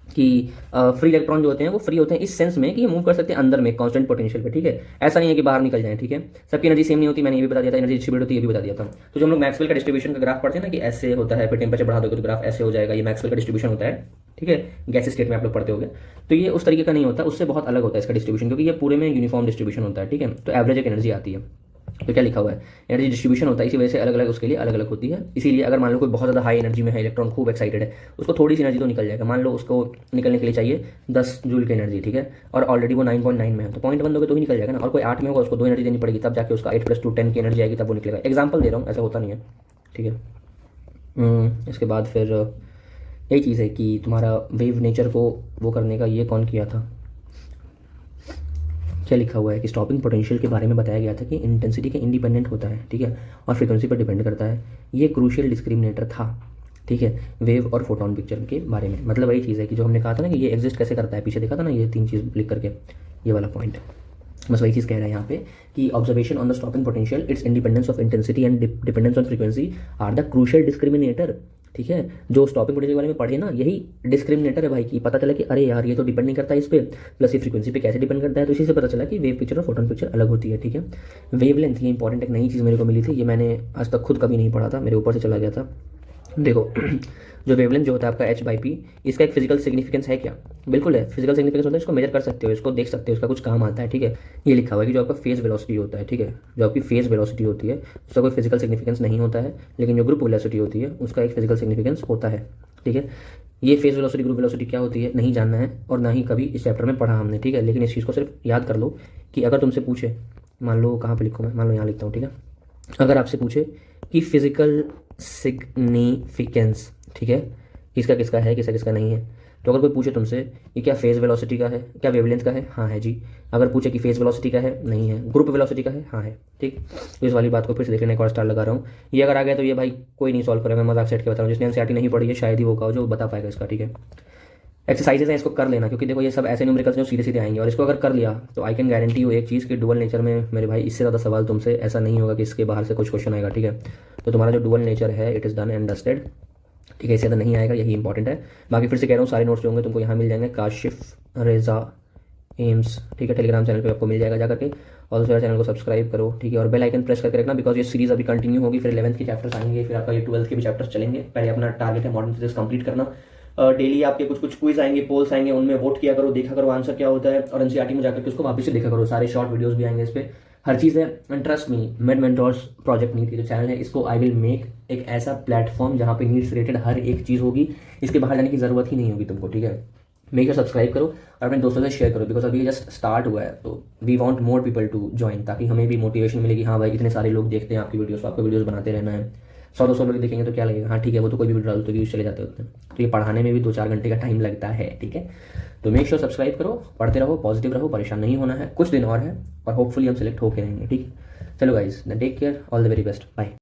कि फ्री इलेक्ट्रॉन जो होते हैं वो फ्री होते हैं इस सेंस में कि ये मूव कर सकते हैं अंदर में कांस्टेंट पोटेंशियल पे, ठीक है। ऐसा नहीं है कि बाहर निकल जाए, ठीक है। सबकी एनर्जी सेम नहीं होती, मैंने ये भी बता दिया था, एनर्जी डिस्ट्रीब्यूट होती है ये भी बता दिया था। तो जो हम लोग मैक्सवेल का डिस्ट्रीब्यूशन का ग्राफ पढ़ते हैं ना कि ऐसे होता है, फिर टेम्परेचर बढ़ा दोगे तो ग्राफ ऐसे हो जाएगा, ये मैक्सवेल का डिस्ट्रीब्यूशन होता है, ठीक है, गैस स्टेट में आप लोग पढ़ते होगे। तो ये उस तरीके का नहीं होता, उससे बहुत अलग होता है इसका डिस्ट्रीब्यूशन, क्योंकि ये पूरे में यूनिफॉर्म डिस्ट्रीब्यूशन होता है, ठीक है। तो एवरेज एक एनर्जी आती है, तो क्या लिखा हुआ है, एनर्जी डिस्ट्रीब्यूशन होता है, इसी वजह से अलग अलग उसके लिए अलग अलग होती है। इसीलिए अगर मान लो कोई बहुत ज़्यादा हाई एनर्जी में है, इलेक्ट्रॉन खूब एक्साइटेड है, उसको थोड़ी सी एनर्जी तो निकल जाएगा। मान लो उसको निकलने के लिए चाहिए 10 जूल की एनर्जी, ठीक है, और ऑलरेडी वो 9.9 में है, तो पॉइंट 1 दोगे तो ही निकल जाएगा ना। और कोई 8 में होगा, उसको 2 एनर्जी देनी पड़ेगी, तब जाके उसका 8 + 2 10 की एनर्जी आएगी, तब वो निकलेगा। एग्जाम्पल दे रहा हूँ, ऐसा होता नहीं है, ठीक है। इसके बाद फिर यही चीज़ है कि तुम्हारा वेव नेचर को वो करने का ये कौन किया था, क्या लिखा हुआ है कि स्टॉपिंग पोटेंशियल के बारे में बताया गया था कि इंटेंसिटी के इंडिपेंडेंट होता है, ठीक है, और फ्रीक्वेंसी पर डिपेंड करता है। ये क्रूशियल डिस्क्रिमिनेटर था, ठीक है, वेव और फोटोन पिक्चर के बारे में। मतलब वही चीज़ है कि जो हमने कहा था ना कि ये एग्जिस्ट कैसे करता है, पीछे देखा था ना ये 3 चीज़ लिख करके, ये वाला पॉइंट, बस वही चीज़ कह रहा है यहाँ पे कि observation on the stopping potential, it's independence of intensity and dependence on frequency are the crucial discriminator, ठीक है। जो स्टॉपिंग पोटेंशियल के बारे में पढ़े ना, यही डिस्क्रिमिनेटर है भाई, कि पता चला कि अरे यार ये तो डिपेंड नहीं करता इस पर, प्लस ये फ्रीक्वेंसी पे कैसे डिपेंड करता है, तो इसी से पता चला कि वेव पिक्चर और फोटोन पिक्चर अलग होती है, ठीक है। वेवलेंथ, ये इंपॉर्टेंट एक नई चीज़ मेरे को मिली थी, ये मैंने आज तक खुद कभी नहीं पढ़ा था, मेरे ऊपर से चला गया था। देखो जो वेवलेंथ जो होता है आपका h/p, इसका एक फिजिकल सिग्निफिकेंस है क्या? बिल्कुल है, फिजिकल सिग्निफिकेंस होता है, इसको मेजर कर सकते हो, इसको देख सकते हो, इसका कुछ काम आता है, ठीक है। ये लिखा हुआ है कि जो आपका फेज वेलोसिटी होता है, ठीक है, जो आपकी फेज वेलोसिटी होती है उसका कोई फिजिकल सिग्निफिकेंस नहीं होता है, लेकिन जो ग्रुप वेलोसिटी होती है उसका एक फिजिकल सिग्निफिकेंस होता है, ठीक है। ये फेज वेलोसिटी, ग्रुप वेलोसिटी क्या होती है नहीं जानना है, और ना ही कभी इस चैप्टर में पढ़ा हमने, ठीक है। लेकिन इस चीज़ को सिर्फ याद कर लो कि अगर तुमसे पूछे, मान लो कहाँ पर लिखूँ मैं, मान लो यहाँ लिखता हूँ, ठीक है, अगर आपसे पूछे कि फिजिकल सिग्निफिकेंस, ठीक है, किसका किसका है, किसका किसका नहीं है, तो अगर कोई पूछे तुमसे ये क्या फेज वेलोसिटी का है, क्या वेवलेंथ का है, हाँ है जी। अगर पूछे कि फेज वेलोसिटी का है, नहीं है। ग्रुप वेलोसिटी का है, हाँ है, ठीक। तो इस वाली बात को फिर से देख लेने, एक और स्टार लगा रहा हूँ। ये अगर आ गया तो ये भाई कोई नहीं सॉल्व करेगा, मैं मजाक सेट के बता रहा हूँ, जिसने एनसीईआरटी नहीं पढ़ी है शायद ही वो का जो बता पाएगा इसका, ठीक है। एक्सरसाइजेज हैं, इसको कर लेना, क्योंकि देखो ये सब ऐसे न्यूमेरिकल्स जो सीधे सीधे आएंगे, और इसको अगर कर लिया तो आई कैन गारंटी यू एक चीज़ कि डुअल नेचर में मेरे भाई इससे ज़्यादा सवाल तुमसे ऐसा नहीं होगा कि इसके बाहर से कुछ क्वेश्चन आएगा, ठीक है। तो तुम्हारा जो डुअल नेचर है it is done and dusted, ठीक है, इससे ज़्यादा नहीं आएगा, यही इंपॉर्टेंट है। बाकी फिर से कह रहा हूँ, सारे नोट्स जो होंगे तुमको यहाँ मिल जाएंगे, काशिफ रेजा एम्स, ठीक है, टेलीग्राम चैनल पे आपको मिल जाएगा जाकर के, और दूसरा चैनल को सब्सक्राइब करो, ठीक है, और बेल आइकन प्रेस करके रखना, बिकॉज ये सीरीज अभी कंटिन्यू होगी, फिर 11th के चैप्टर्स आएंगे, फिर आपका ये 12th के भी चैप्टर्स चलेंगे। पहले अपना टारगेट है मॉडर्न फिजिक्स कंप्लीट करना। डेली आपके कुछ कुछ क्विज आएंगे, पोल्स आएंगे, उनमें वोट किया करो, देखा करो आंसर क्या होता है, और एनसीईआरटी में जाकर के उसको वापस से देखा करो, सारे शॉर्ट वीडियोस भी आएंगे इस पर, हर चीज़ है। And trust me, made mentors project नीति जो चैनल है, इसको आई विल मेक एक ऐसा प्लेटफॉर्म जहाँ पे नीड्स रिलेटेड हर एक चीज़ होगी, इसके बाहर जाने की जरूरत ही नहीं होगी तुमको, ठीक है। मेक श्योर सब्सक्राइब करो और अपने दोस्तों से शेयर करो, बिकॉज अभी जस्ट स्टार्ट हुआ है, तो we want more people to join, ताकि हमें भी मोटिवेशन मिलेगी। हाँ भाई इतने सारे लोग देखते हैं आपकी वीडियोस, तो आपको वीडियोस बनाते रहना है। 100-200 लोग देखेंगे तो क्या लगेगा, हाँ ठीक है, वो तो कोई भी वीडियो डालो तो व्यूज चले जाते होते हैं, तो ये पढ़ाने में भी 2-4 घंटे का टाइम लगता है, ठीक है। तो मेक श्योर सब्सक्राइब करो, पढ़ते रहो, पॉजिटिव रहो, परेशान नहीं होना है, कुछ दिन और है और होपफुली हम सिलेक्ट होके रहेंगे, ठीक है। चलो guys, take care, all the very best, bye.